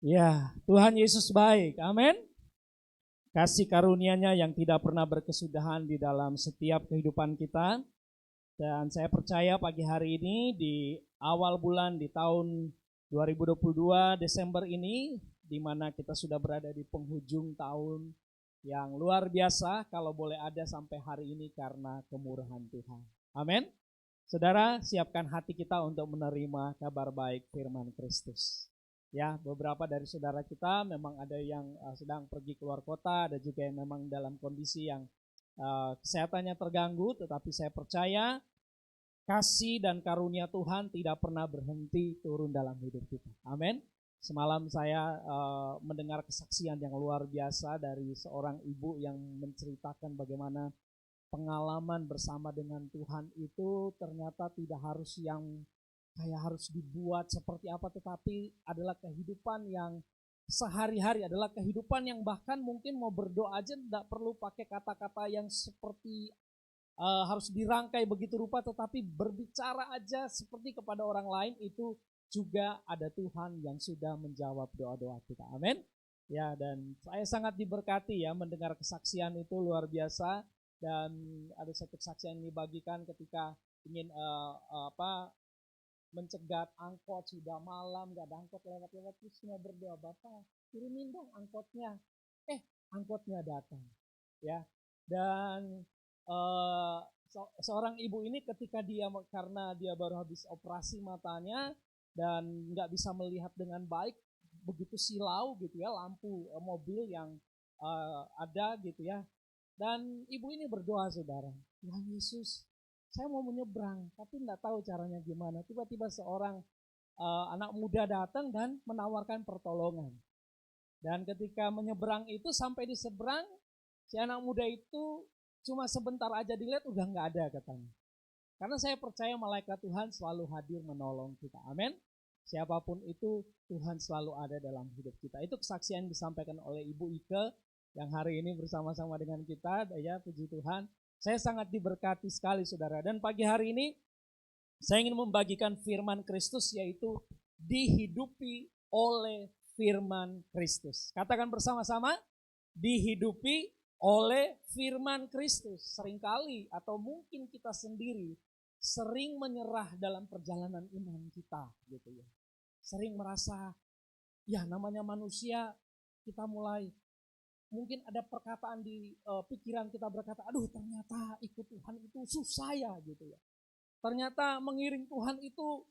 Ya, Tuhan Yesus baik. Amin. Kasih karunia-Nya yang tidak pernah berkesudahan di dalam setiap kehidupan kita. Dan saya percaya pagi hari ini di awal bulan di tahun 2022 Desember ini, di mana kita sudah berada di penghujung tahun yang luar biasa kalau boleh ada sampai hari ini karena kemurahan Tuhan. Amin. Saudara, siapkan hati kita untuk menerima kabar baik firman Kristus. Ya, beberapa dari saudara kita memang ada yang sedang pergi keluar kota, ada juga yang memang dalam kondisi yang kesehatannya terganggu, tetapi saya percaya kasih dan karunia Tuhan tidak pernah berhenti turun dalam hidup kita. Amin. Semalam saya mendengar kesaksian yang luar biasa dari seorang ibu yang menceritakan bagaimana pengalaman bersama dengan Tuhan itu ternyata tidak harus yang kayak harus dibuat seperti apa, tetapi adalah kehidupan yang sehari-hari, adalah kehidupan yang bahkan mungkin mau berdoa aja tidak perlu pakai kata-kata yang seperti harus dirangkai begitu rupa, tetapi berbicara aja seperti kepada orang lain itu juga ada Tuhan yang sudah menjawab doa-doa kita. Amin. Ya, dan saya sangat diberkati ya mendengar kesaksian itu luar biasa. Dan ada satu kesaksian yang dibagikan ketika ingin mencegat angkot, sudah malam gak ada angkot lewat-lewat, terus cuma berdoa, Bapak kirimin dong angkotnya. Angkotnya datang ya. Dan seorang ibu ini ketika dia, karena dia baru habis operasi matanya dan gak bisa melihat dengan baik, begitu silau gitu ya lampu mobil yang ada gitu ya. Dan ibu ini berdoa, saudara, Tuhan Yesus, saya mau menyeberang, tapi tidak tahu caranya gimana. Tiba-tiba seorang anak muda datang dan menawarkan pertolongan. Dan ketika menyeberang itu, sampai di seberang, si anak muda itu cuma sebentar aja dilihat, udah nggak ada katanya. Karena saya percaya malaikat Tuhan selalu hadir menolong kita. Amin. Siapapun itu, Tuhan selalu ada dalam hidup kita. Itu kesaksian disampaikan oleh Ibu Ike yang hari ini bersama-sama dengan kita, ya puji Tuhan. Saya sangat diberkati sekali saudara. Dan pagi hari ini saya ingin membagikan firman Kristus, yaitu dihidupi oleh firman Kristus. Katakan bersama-sama, dihidupi oleh firman Kristus. Seringkali atau mungkin kita sendiri sering menyerah dalam perjalanan iman kita gitu ya. Sering merasa ya namanya manusia, kita mulai mungkin ada perkataan di pikiran kita berkata, aduh ternyata ikut Tuhan itu susah ya gitu ya. Ternyata mengiring Tuhan itu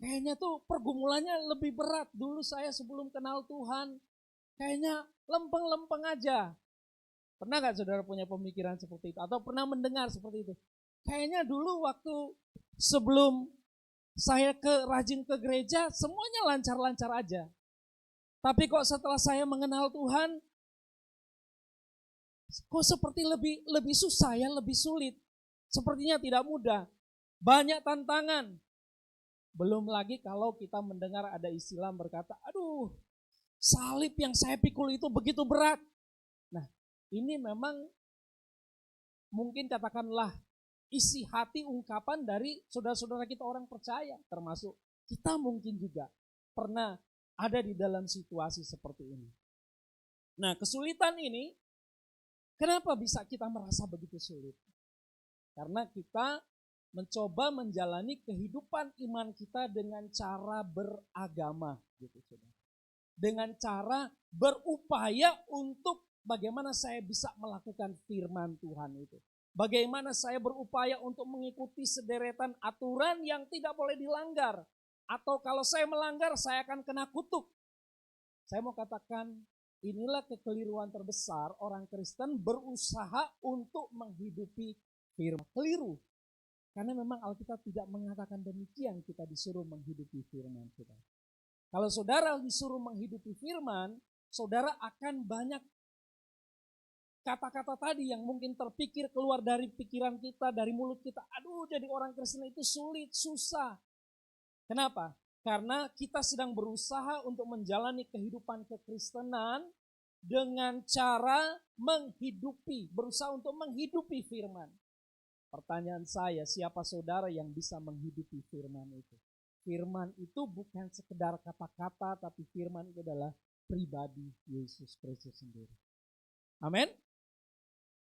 kayaknya tuh pergumulannya lebih berat. Dulu saya sebelum kenal Tuhan kayaknya lempeng-lempeng aja. Pernah gak saudara punya pemikiran seperti itu? Atau pernah mendengar seperti itu? Kayaknya dulu waktu sebelum saya rajin ke gereja semuanya lancar-lancar aja. Tapi kok setelah saya mengenal Tuhan, kok seperti lebih susah ya, lebih sulit. Sepertinya tidak mudah. Banyak tantangan. Belum lagi kalau kita mendengar ada istilah berkata, aduh salib yang saya pikul itu begitu berat. Nah ini memang mungkin katakanlah isi hati ungkapan dari saudara-saudara kita orang percaya. Termasuk kita mungkin juga pernah ada di dalam situasi seperti ini. Nah kesulitan ini, kenapa bisa kita merasa begitu sulit? Karena kita mencoba menjalani kehidupan iman kita dengan cara beragama, gitu saudara. Dengan cara berupaya untuk bagaimana saya bisa melakukan firman Tuhan itu. Bagaimana saya berupaya untuk mengikuti sederetan aturan yang tidak boleh dilanggar. Atau kalau saya melanggar, saya akan kena kutuk. Saya mau katakan, inilah kekeliruan terbesar orang Kristen berusaha untuk menghidupi firman. Keliru. Karena memang Alkitab tidak mengatakan demikian, kita disuruh menghidupi firman kita. Kalau saudara disuruh menghidupi firman, saudara akan banyak kata-kata tadi yang mungkin terpikir keluar dari pikiran kita, dari mulut kita. Aduh, jadi orang Kristen itu sulit, susah. Kenapa? Karena kita sedang berusaha untuk menjalani kehidupan kekristenan dengan cara menghidupi, berusaha untuk menghidupi firman. Pertanyaan saya, siapa saudara yang bisa menghidupi firman itu? Firman itu bukan sekedar kata-kata, tapi firman itu adalah pribadi Yesus Kristus sendiri. Amin.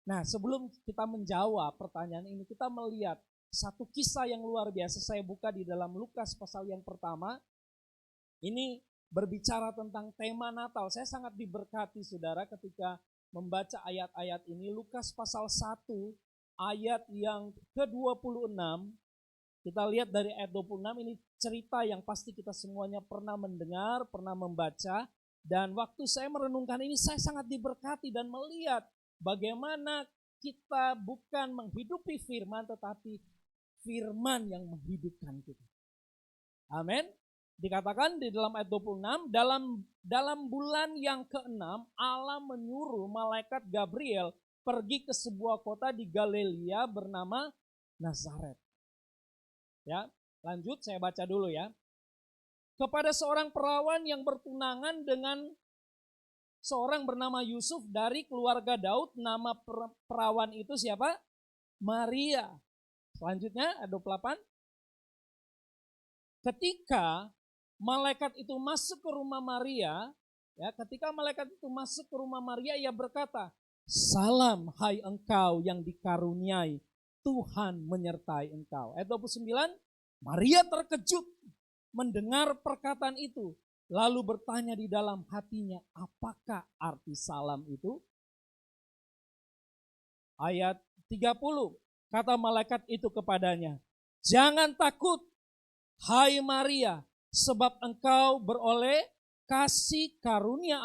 Nah, sebelum kita menjawab pertanyaan ini, kita melihat satu kisah yang luar biasa. Saya buka di dalam Lukas pasal yang pertama. Ini berbicara tentang tema Natal. Saya sangat diberkati saudara ketika membaca ayat-ayat ini. Lukas pasal 1 ayat yang ke-26. Kita lihat dari ayat 26, ini cerita yang pasti kita semuanya pernah mendengar, pernah membaca. Dan waktu saya merenungkan ini, saya sangat diberkati dan melihat bagaimana kita bukan menghidupi firman, tetapi firman yang menghidupkan kita. Amin. Dikatakan di dalam ayat 26, dalam bulan yang ke-6, Allah menyuruh malaikat Gabriel pergi ke sebuah kota di Galilea bernama Nazaret. Ya, lanjut saya baca dulu ya. Kepada seorang perawan yang bertunangan dengan seorang bernama Yusuf dari keluarga Daud. Nama perawan itu siapa? Maria. Selanjutnya ayat 28. Ketika malaikat itu masuk ke rumah Maria, ya, ketika malaikat itu masuk ke rumah Maria, ia berkata, "Salam hai engkau yang dikaruniai, Tuhan menyertai engkau." Ayat 29, Maria terkejut mendengar perkataan itu, lalu bertanya di dalam hatinya, apakah arti salam itu? Ayat 30, kata malaikat itu kepadanya, "Jangan takut, hai Maria, sebab engkau beroleh kasih karunia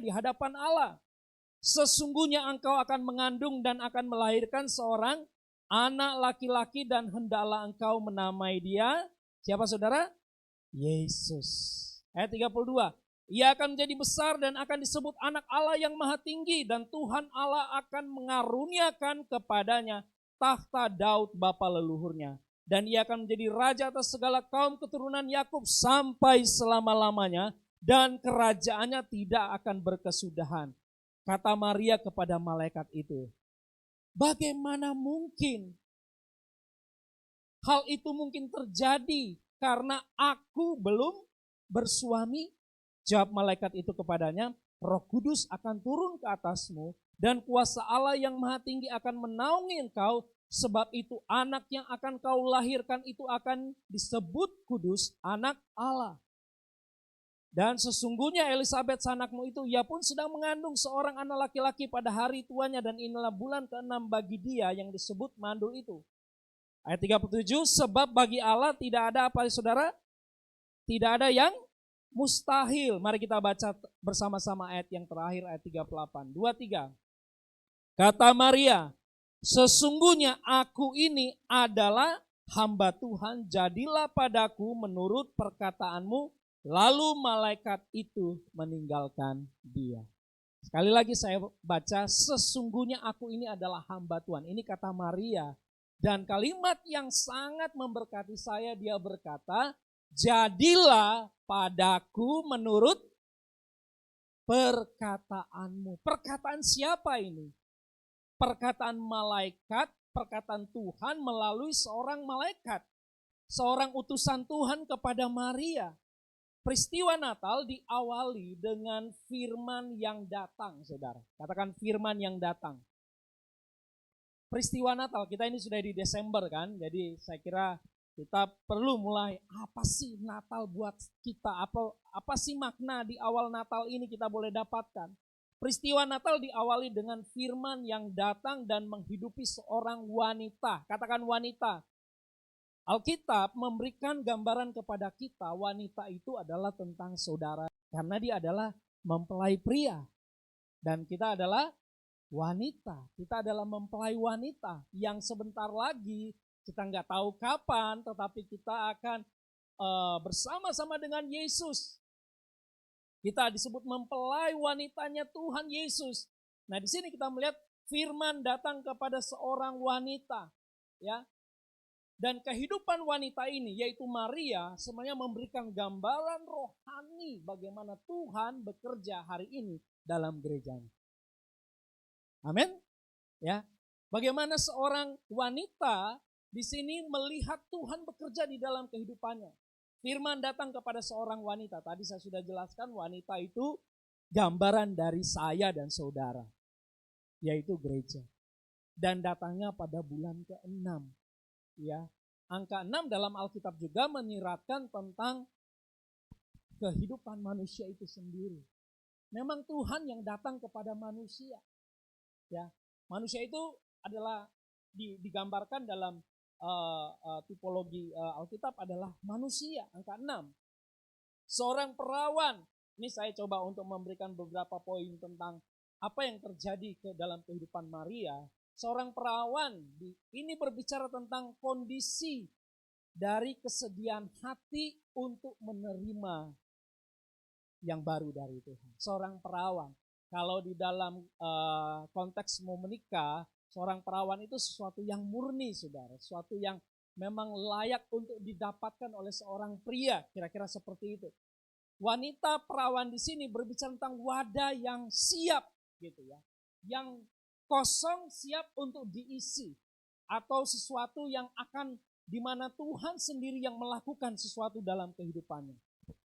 di hadapan Allah. Sesungguhnya engkau akan mengandung dan akan melahirkan seorang anak laki-laki dan hendaklah engkau menamai dia," siapa saudara? Yesus. Ayat 32. "Ia akan menjadi besar dan akan disebut anak Allah yang maha tinggi, dan Tuhan Allah akan mengaruniakan kepadanya tahta Daud bapa leluhurnya. Dan ia akan menjadi raja atas segala kaum keturunan Yakub sampai selama-lamanya, dan kerajaannya tidak akan berkesudahan." Kata Maria kepada malaikat itu, "Bagaimana mungkin hal itu mungkin terjadi karena aku belum bersuami?" Jawab malaikat itu kepadanya, "Roh Kudus akan turun ke atasmu dan kuasa Allah yang maha tinggi akan menaungi engkau. Sebab itu anak yang akan kau lahirkan itu akan disebut kudus, anak Allah. Dan sesungguhnya Elisabet sanakmu itu, ia pun sedang mengandung seorang anak laki-laki pada hari tuanya, dan inilah bulan ke-6 bagi dia yang disebut mandul itu." Ayat 37, sebab bagi Allah tidak ada apa saudara? Tidak ada yang mustahil. Mari kita baca bersama-sama ayat yang terakhir, ayat 38. 2, 3. Kata Maria, "Sesungguhnya aku ini adalah hamba Tuhan, jadilah padaku menurut perkataanmu." Lalu malaikat itu meninggalkan dia. Sekali lagi saya baca, "Sesungguhnya aku ini adalah hamba Tuhan." Ini kata Maria. Dan kalimat yang sangat memberkati saya, dia berkata, "Jadilah padaku menurut perkataanmu." Perkataan siapa ini? Perkataan malaikat, perkataan Tuhan melalui seorang malaikat. Seorang utusan Tuhan kepada Maria. Peristiwa Natal diawali dengan firman yang datang, saudara. Katakan firman yang datang. Peristiwa Natal, kita ini sudah di Desember kan, jadi saya kira kita perlu mulai, apa sih Natal buat kita, apa sih makna di awal Natal ini kita boleh dapatkan. Peristiwa Natal diawali dengan firman yang datang dan menghidupi seorang wanita. Katakan wanita. Alkitab memberikan gambaran kepada kita, wanita itu adalah tentang saudara. Karena dia adalah mempelai pria. Dan kita adalah wanita. Kita adalah mempelai wanita yang sebentar lagi, kita nggak tahu kapan, tetapi kita akan bersama-sama dengan Yesus. Kita disebut mempelai wanitanya Tuhan Yesus. Nah, di sini kita melihat firman datang kepada seorang wanita, ya. Dan kehidupan wanita ini, yaitu Maria, semuanya memberikan gambaran rohani bagaimana Tuhan bekerja hari ini dalam gerejanya. Amin. Ya. Bagaimana seorang wanita di sini melihat Tuhan bekerja di dalam kehidupannya. Firman datang kepada seorang wanita. Tadi saya sudah jelaskan, wanita itu gambaran dari saya dan saudara, yaitu gereja. Dan datangnya pada bulan ke-6. Ya, angka 6 dalam Alkitab juga menyiratkan tentang kehidupan manusia itu sendiri. Memang Tuhan yang datang kepada manusia. Ya, manusia itu adalah digambarkan dalam tipologi Alkitab adalah manusia, angka 6. Seorang perawan. Ini saya coba untuk memberikan beberapa poin tentang apa yang terjadi dalam kehidupan Maria. Seorang perawan ini berbicara tentang kondisi dari kesediaan hati untuk menerima yang baru dari Tuhan. Seorang perawan. Kalau di dalam konteks mau menikah, seorang perawan itu sesuatu yang murni, saudara. Sesuatu yang memang layak untuk didapatkan oleh seorang pria. Kira-kira seperti itu. Wanita perawan di sini berbicara tentang wadah yang siap, gitu ya. Yang kosong siap untuk diisi. Atau sesuatu yang akan, di mana Tuhan sendiri yang melakukan sesuatu dalam kehidupannya.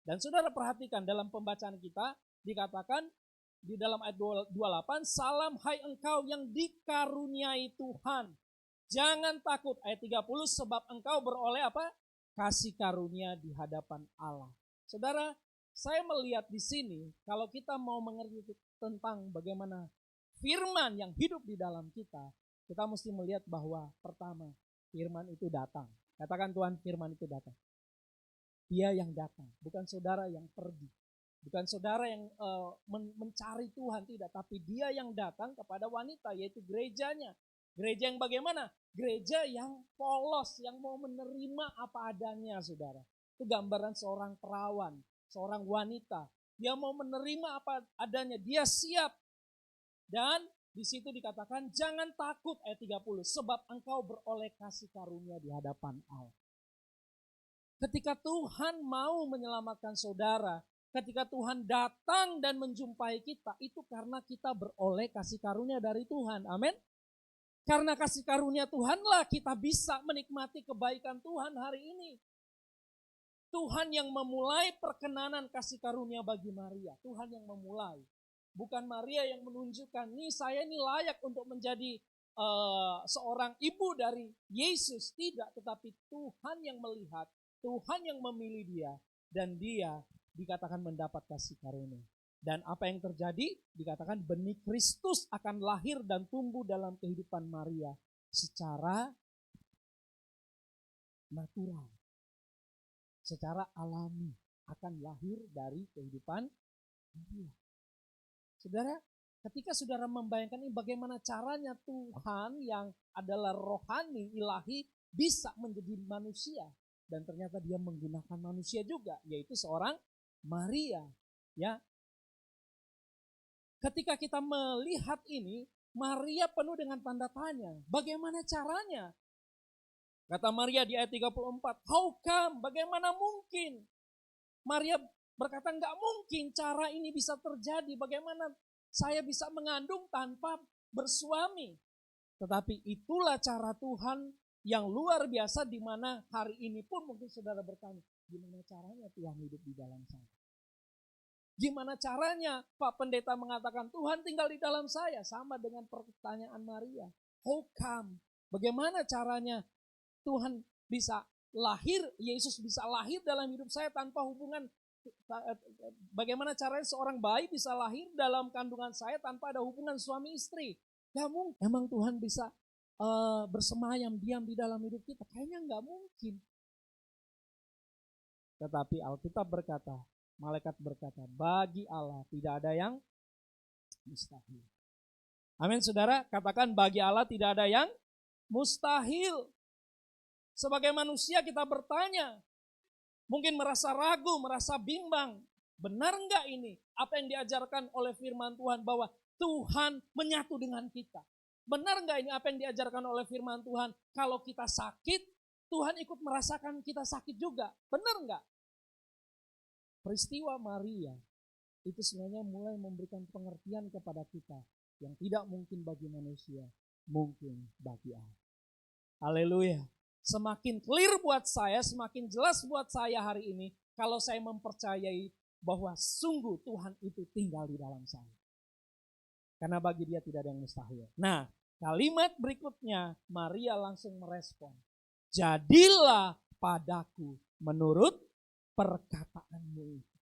Dan saudara perhatikan dalam pembacaan kita, dikatakan di dalam ayat 28, salam hai engkau yang dikaruniai Tuhan. Jangan takut, ayat 30, sebab engkau beroleh apa? Kasih karunia di hadapan Allah. Saudara, saya melihat di sini, kalau kita mau mengerti tentang bagaimana firman yang hidup di dalam kita mesti melihat bahwa pertama, firman itu datang. Katakan Tuhan, firman itu datang. Dia yang datang, bukan saudara yang pergi. Bukan saudara yang mencari Tuhan, tidak. Tapi dia yang datang kepada wanita, yaitu gerejanya. Gereja yang bagaimana? Gereja yang polos, yang mau menerima apa adanya, saudara. Itu gambaran seorang perawan, seorang wanita. Dia mau menerima apa adanya, dia siap. Dan di situ dikatakan, jangan takut, ayat 30, sebab engkau beroleh kasih karunia di hadapan Allah. Ketika Tuhan mau menyelamatkan saudara, ketika Tuhan datang dan menjumpai kita, itu karena kita beroleh kasih karunia dari Tuhan. Amin. Karena kasih karunia Tuhanlah kita bisa menikmati kebaikan Tuhan hari ini. Tuhan yang memulai perkenanan kasih karunia bagi Maria. Tuhan yang memulai. Bukan Maria yang menunjukkan, nih saya ini layak untuk menjadi seorang ibu dari Yesus. Tidak, tetapi Tuhan yang melihat, Tuhan yang memilih dia, dan dia dikatakan mendapat kasih karunia. Dan apa yang terjadi? Dikatakan benih Kristus akan lahir dan tumbuh dalam kehidupan Maria secara natural, secara alami akan lahir dari kehidupan Maria. Saudara, ketika saudara membayangkan ini bagaimana caranya Tuhan yang adalah rohani, ilahi, bisa menjadi manusia. Dan ternyata dia menggunakan manusia juga, yaitu seorang Maria. Ya. Ketika kita melihat ini, Maria penuh dengan tanda tanya. Bagaimana caranya? Kata Maria di ayat 34, how come? Bagaimana mungkin? Maria berkata, enggak mungkin cara ini bisa terjadi. Bagaimana saya bisa mengandung tanpa bersuami? Tetapi itulah cara Tuhan yang luar biasa, di mana hari ini pun mungkin saudara bertanya, gimana caranya Tuhan hidup di dalam saya? Gimana caranya Pak Pendeta mengatakan Tuhan tinggal di dalam saya? Sama dengan pertanyaan Maria. How come? Bagaimana caranya Tuhan bisa lahir, Yesus bisa lahir dalam hidup saya tanpa hubungan? Bagaimana caranya seorang bayi bisa lahir dalam kandungan saya tanpa ada hubungan suami istri? Gak mungkin. Emang Tuhan bisa bersemayam, diam di dalam hidup kita? Kayaknya gak mungkin. Tetapi Alkitab berkata, malaikat berkata, bagi Allah tidak ada yang mustahil. Amin saudara, katakan bagi Allah tidak ada yang mustahil. Sebagai manusia kita bertanya, mungkin merasa ragu, merasa bimbang. Benar enggak ini? Apa yang diajarkan oleh firman Tuhan bahwa Tuhan menyatu dengan kita. Benar enggak ini apa yang diajarkan oleh firman Tuhan? Kalau kita sakit, Tuhan ikut merasakan kita sakit juga. Benar enggak? Peristiwa Maria itu sebenarnya mulai memberikan pengertian kepada kita yang tidak mungkin bagi manusia, mungkin bagi Allah. Haleluya. semakin clear buat saya, semakin jelas buat saya hari ini kalau saya mempercayai bahwa sungguh Tuhan itu tinggal di dalam saya. Karena bagi dia tidak ada yang mustahil. Nah, kalimat berikutnya Maria langsung merespon. Jadilah padaku menurut perkataanmu itu.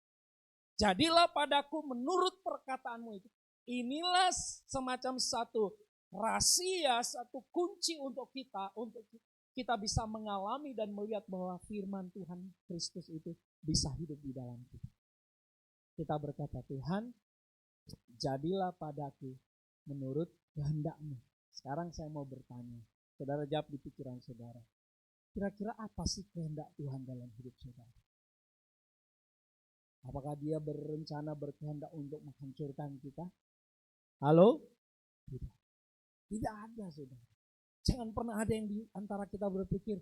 Jadilah padaku menurut perkataanmu itu. Inilah semacam satu rahasia, satu kunci untuk kita bisa mengalami dan melihat bahwa firman Tuhan Kristus itu bisa hidup di dalam kita. Kita berkata, Tuhan, jadilah padaku menurut kehendak-Mu. Sekarang saya mau bertanya, saudara jawab di pikiran saudara. Kira-kira apa sih kehendak Tuhan dalam hidup saudara? Apakah dia berencana berkehendak untuk menghancurkan kita? Halo? Tidak. Tidak ada, saudara. Jangan pernah ada yang di antara kita berpikir,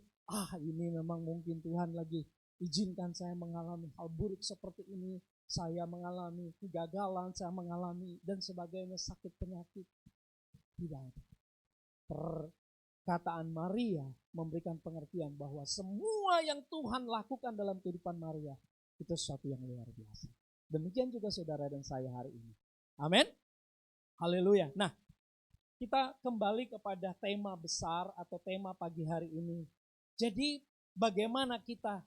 ini memang mungkin Tuhan lagi izinkan saya mengalami hal buruk seperti ini. Saya mengalami kegagalan, saya mengalami dan sebagainya, sakit penyakit. Tidak ada. Perkataan Maria memberikan pengertian bahwa semua yang Tuhan lakukan dalam kehidupan Maria itu sesuatu yang luar biasa. Demikian juga saudara dan saya hari ini. Amin. Haleluya. Nah, kita kembali kepada tema besar atau tema pagi hari ini. Jadi bagaimana kita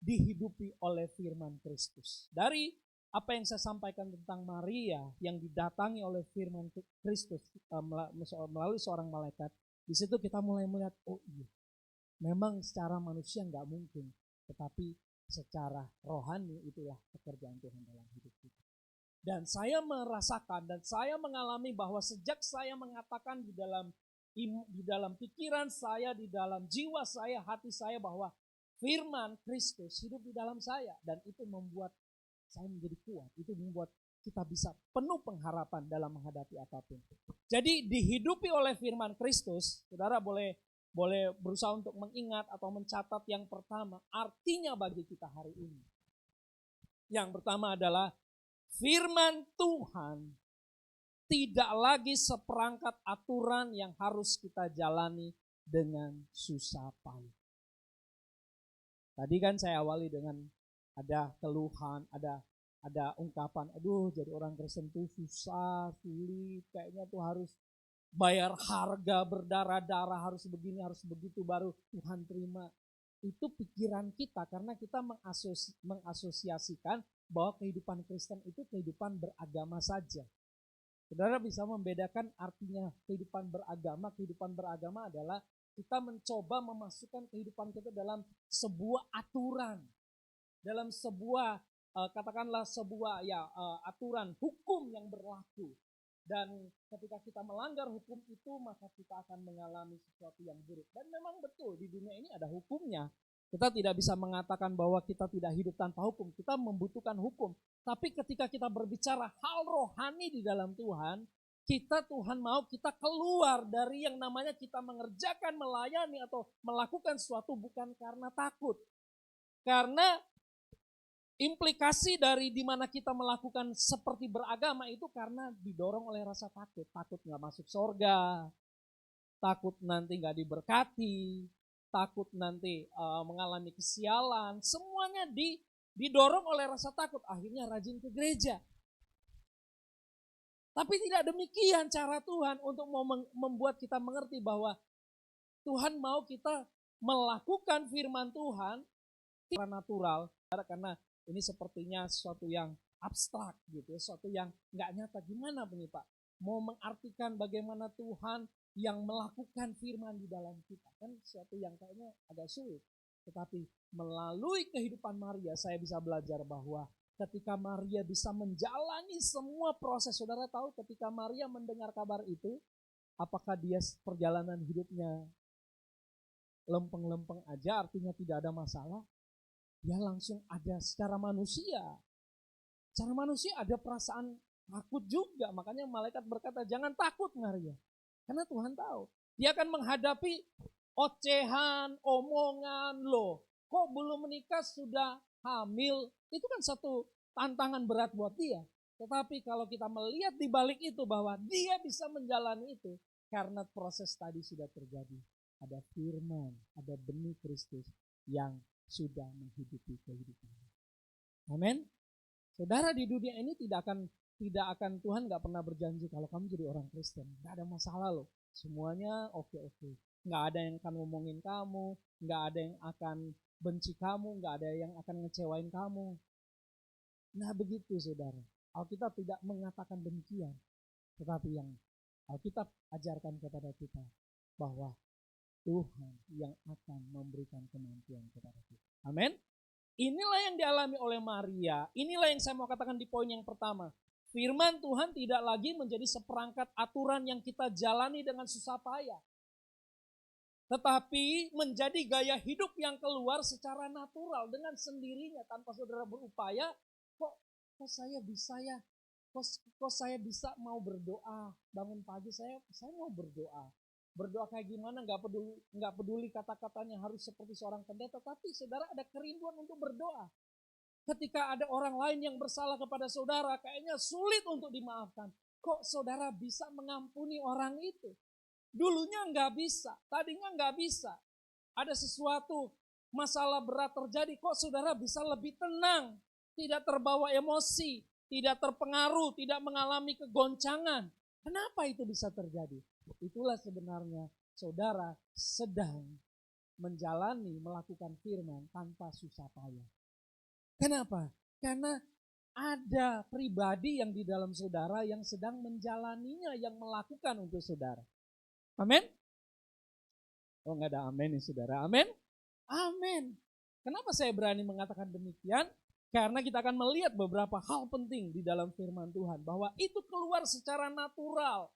dihidupi oleh firman Kristus. Dari apa yang saya sampaikan tentang Maria yang didatangi oleh firman Kristus melalui seorang malaikat. Di situ kita mulai melihat, memang secara manusia nggak mungkin. Tetapi secara rohani itulah pekerjaan Tuhan dalam hidup kita. Dan saya merasakan dan saya mengalami bahwa sejak saya mengatakan di dalam pikiran saya, di dalam jiwa saya, hati saya bahwa firman Kristus hidup di dalam saya. Dan itu membuat saya menjadi kuat. Itu membuat kita bisa penuh pengharapan dalam menghadapi apapun. Jadi dihidupi oleh firman Kristus, saudara boleh berusaha untuk mengingat atau mencatat yang pertama, artinya bagi kita hari ini. Yang pertama adalah firman Tuhan tidak lagi seperangkat aturan yang harus kita jalani dengan susah payah. Tadi kan saya awali dengan ada keluhan, ada ungkapan, jadi orang Kristen tuh susah, sulit, kayaknya tuh harus bayar harga berdarah-darah, harus begini, harus begitu baru Tuhan terima. Itu pikiran kita karena kita mengasosiasikan bahwa kehidupan Kristen itu kehidupan beragama saja. Saudara bisa membedakan artinya kehidupan beragama. Kehidupan beragama adalah kita mencoba memasukkan kehidupan kita dalam sebuah aturan. Dalam sebuah, katakanlah sebuah aturan hukum yang berlaku. Dan ketika kita melanggar hukum itu, maka kita akan mengalami sesuatu yang buruk. Dan memang betul, di dunia ini ada hukumnya. Kita tidak bisa mengatakan bahwa kita tidak hidup tanpa hukum. Kita membutuhkan hukum. Tapi ketika kita berbicara hal rohani di dalam Tuhan, Tuhan mau kita keluar dari yang namanya kita mengerjakan, melayani, atau melakukan sesuatu bukan karena takut. Karena implikasi dari dimana kita melakukan seperti beragama itu karena didorong oleh rasa takut. Takut gak masuk surga, takut nanti gak diberkati, takut nanti mengalami kesialan. Semuanya didorong oleh rasa takut, akhirnya rajin ke gereja. Tapi tidak demikian cara Tuhan untuk membuat kita mengerti bahwa Tuhan mau kita melakukan firman Tuhan secara natural, karena ini sepertinya sesuatu yang abstrak gitu ya, sesuatu yang nggak nyata. Gimana nih Pak? Mau mengartikan bagaimana Tuhan yang melakukan firman di dalam kita, kan sesuatu yang kayaknya agak sulit. Tetapi melalui kehidupan Maria saya bisa belajar bahwa ketika Maria bisa menjalani semua proses, saudara tahu ketika Maria mendengar kabar itu, apakah dia perjalanan hidupnya lempeng-lempeng aja, artinya tidak ada masalah? Dia langsung ada secara manusia. Secara manusia ada perasaan takut juga. Makanya malaikat berkata, jangan takut Maria. Karena Tuhan tahu. Dia akan menghadapi ocehan, omongan, loh. Kok belum menikah sudah hamil? Itu kan satu tantangan berat buat dia. Tetapi kalau kita melihat di balik itu bahwa dia bisa menjalani itu. Karena proses tadi sudah terjadi. ada firman, ada benih Kristus yang sudah menghidupi kehidupan. Amin. Saudara, di dunia ini tidak akan Tuhan nggak pernah berjanji kalau kamu jadi orang Kristen, nggak ada masalah loh. Semuanya oke. Nggak ada yang akan ngomongin kamu, nggak ada yang akan benci kamu, nggak ada yang akan ngecewain kamu. Nah begitu saudara, Alkitab tidak mengatakan demikian. Tetapi yang Alkitab ajarkan kepada kita bahwa Tuhan yang akan memberikan kemampuan kepada kita. Amin. Inilah yang dialami oleh Maria. Inilah yang saya mau katakan di poin yang pertama. Firman Tuhan tidak lagi menjadi seperangkat aturan yang kita jalani dengan susah payah. Tetapi menjadi gaya hidup yang keluar secara natural dengan sendirinya tanpa saudara berupaya. Kok saya bisa ya? Kok saya bisa mau berdoa? Bangun pagi saya mau berdoa. Berdoa kayak gimana? Nggak peduli kata-katanya harus seperti seorang pendeta. Tapi saudara ada kerinduan untuk berdoa. Ketika ada orang lain yang bersalah kepada saudara, kayaknya sulit untuk dimaafkan. Kok saudara bisa mengampuni orang itu? Dulunya nggak bisa, tadinya nggak bisa. Ada sesuatu masalah berat terjadi, kok saudara bisa lebih tenang, tidak terbawa emosi, tidak terpengaruh, tidak mengalami kegoncangan. Kenapa itu bisa terjadi? Itulah sebenarnya saudara sedang melakukan firman tanpa susah payah. Kenapa? Karena ada pribadi yang di dalam saudara yang sedang menjalaninya, yang melakukan untuk saudara. Amin? Oh nggak ada amin nih saudara, amin? Amin. Kenapa saya berani mengatakan demikian? Karena kita akan melihat beberapa hal penting di dalam firman Tuhan. Bahwa itu keluar secara natural.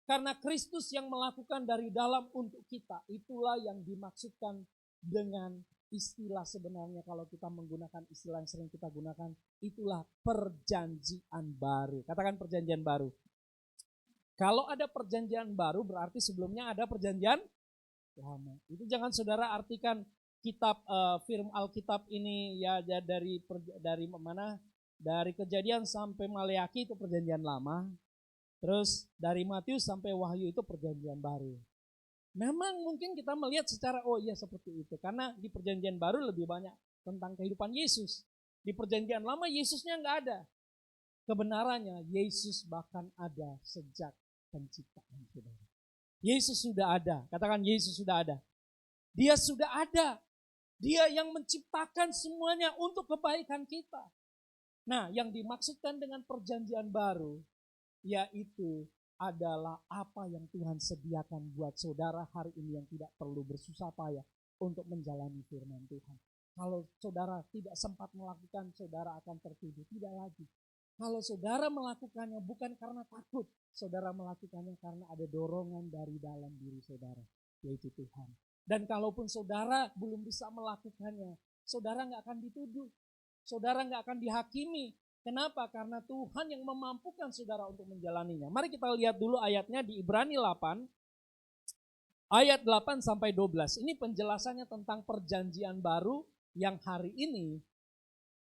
Karena Kristus yang melakukan dari dalam untuk kita. Itulah yang dimaksudkan dengan istilah sebenarnya kalau kita menggunakan istilah yang sering kita gunakan. Itulah perjanjian baru. Katakan perjanjian baru. Kalau ada perjanjian baru berarti sebelumnya ada perjanjian lama. Itu jangan saudara artikan kitab firman Alkitab ini ya dari mana? Dari Kejadian sampai Maleakhi itu perjanjian lama. Terus dari Matius sampai Wahyu itu perjanjian baru. Memang mungkin kita melihat secara seperti itu. Karena di perjanjian baru lebih banyak tentang kehidupan Yesus. Di perjanjian lama Yesusnya nggak ada. Kebenarannya Yesus bahkan ada sejak penciptaan saudara. Yesus sudah ada. Katakan Yesus sudah ada. Dia sudah ada. Dia yang menciptakan semuanya untuk kebaikan kita. Nah, yang dimaksudkan dengan perjanjian baru yaitu adalah apa yang Tuhan sediakan buat saudara hari ini yang tidak perlu bersusah payah untuk menjalani firman Tuhan. Kalau saudara tidak sempat melakukan, saudara akan tertuduh. Tidak lagi. Kalau saudara melakukannya bukan karena takut, saudara melakukannya karena ada dorongan dari dalam diri saudara, yaitu Tuhan. Dan kalaupun saudara belum bisa melakukannya, saudara nggak akan dituduh, saudara nggak akan dihakimi. Kenapa? Karena Tuhan yang memampukan saudara untuk menjalaninya. Mari kita lihat dulu ayatnya di Ibrani 8, ayat 8 sampai 12. Ini penjelasannya tentang perjanjian baru yang hari ini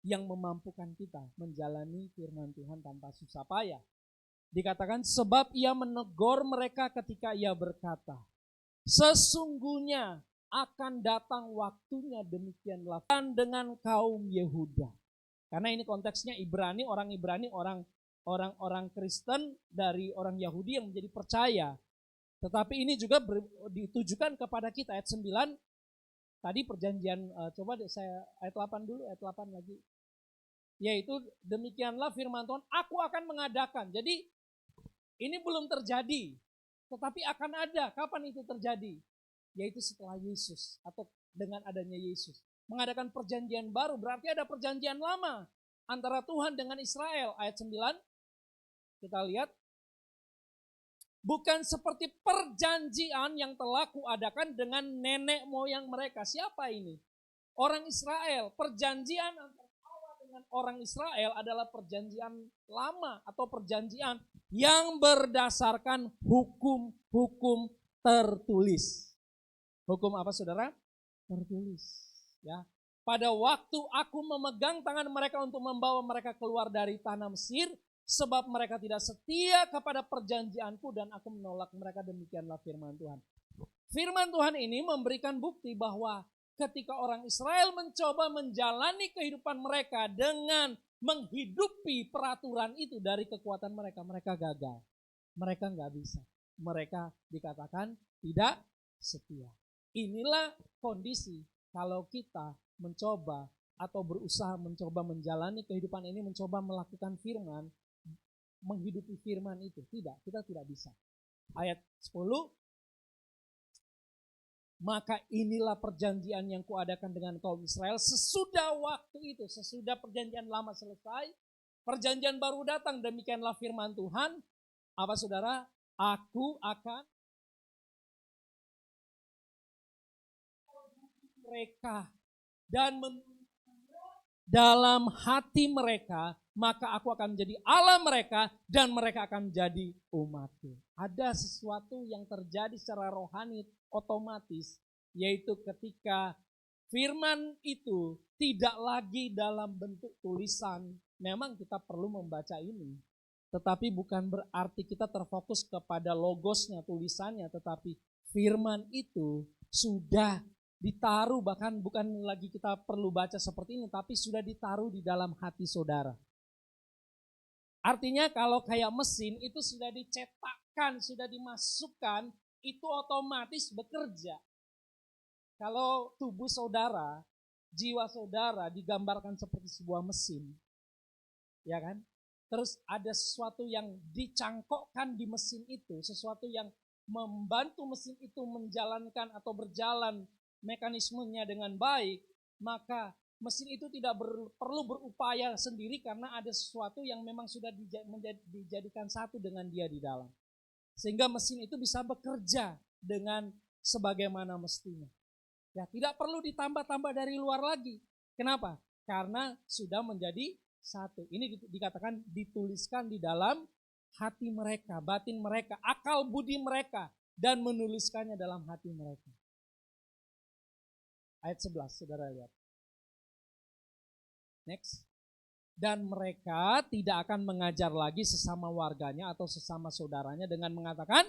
yang memampukan kita menjalani firman Tuhan tanpa susah payah. Dikatakan sebab ia menegur mereka ketika ia berkata, sesungguhnya akan datang waktunya demikianlah dengan kaum Yehuda. Karena ini konteksnya Ibrani, orang Kristen dari orang Yahudi yang menjadi percaya. Tetapi ini juga ditujukan kepada kita. Ayat 9, tadi perjanjian, coba saya ayat 8 dulu, ayat 8 lagi. Yaitu demikianlah firman Tuhan, aku akan mengadakan. Jadi ini belum terjadi, tetapi akan ada. Kapan itu terjadi? Yaitu setelah Yesus atau dengan adanya Yesus. Mengadakan perjanjian baru, berarti ada perjanjian lama antara Tuhan dengan Israel. Ayat 9, kita lihat. Bukan seperti perjanjian yang telah kuadakan dengan nenek moyang mereka. Siapa ini? Orang Israel. Perjanjian antara Allah dengan orang Israel adalah perjanjian lama atau perjanjian yang berdasarkan hukum-hukum tertulis. Hukum apa saudara? Tertulis. Ya. Pada waktu aku memegang tangan mereka untuk membawa mereka keluar dari tanah Mesir, sebab mereka tidak setia kepada perjanjianku dan aku menolak mereka, demikianlah firman Tuhan. Firman Tuhan ini memberikan bukti bahwa ketika orang Israel mencoba menjalani kehidupan mereka dengan menghidupi peraturan itu dari kekuatan mereka, mereka gagal. Mereka nggak bisa. Mereka dikatakan tidak setia. Inilah kondisi kalau kita mencoba atau berusaha mencoba menjalani kehidupan ini, mencoba melakukan firman, menghidupi firman itu. Tidak, kita tidak bisa. Ayat 10, maka inilah perjanjian yang kuadakan dengan kaum Israel sesudah waktu itu, sesudah perjanjian lama selesai, perjanjian baru datang, demikianlah firman Tuhan. Apa saudara? Aku akan mereka dan dalam hati mereka, maka aku akan menjadi Allah mereka dan mereka akan menjadi umatku. Ada sesuatu yang terjadi secara rohani otomatis, yaitu ketika firman itu tidak lagi dalam bentuk tulisan. Memang kita perlu membaca ini, tetapi bukan berarti kita terfokus kepada logosnya, tulisannya, tetapi firman itu sudah ditaruh, bahkan bukan lagi kita perlu baca seperti ini, tapi sudah ditaruh di dalam hati saudara. Artinya kalau kayak mesin itu sudah dicetakkan, sudah dimasukkan, itu otomatis bekerja. Kalau tubuh saudara, jiwa saudara digambarkan seperti sebuah mesin, ya kan? Terus ada sesuatu yang dicangkokkan di mesin itu, sesuatu yang membantu mesin itu menjalankan atau berjalan mekanismenya dengan baik, maka mesin itu tidak perlu berupaya sendiri karena ada sesuatu yang memang sudah dijadikan satu dengan dia di dalam. Sehingga mesin itu bisa bekerja dengan sebagaimana mestinya. Ya, tidak perlu ditambah-tambah dari luar lagi. Kenapa? Karena sudah menjadi satu. Ini dikatakan dituliskan di dalam hati mereka, batin mereka, akal budi mereka, dan menuliskannya dalam hati mereka. Ayat 11, saudara lihat. Next. Dan mereka tidak akan mengajar lagi sesama warganya atau sesama saudaranya dengan mengatakan,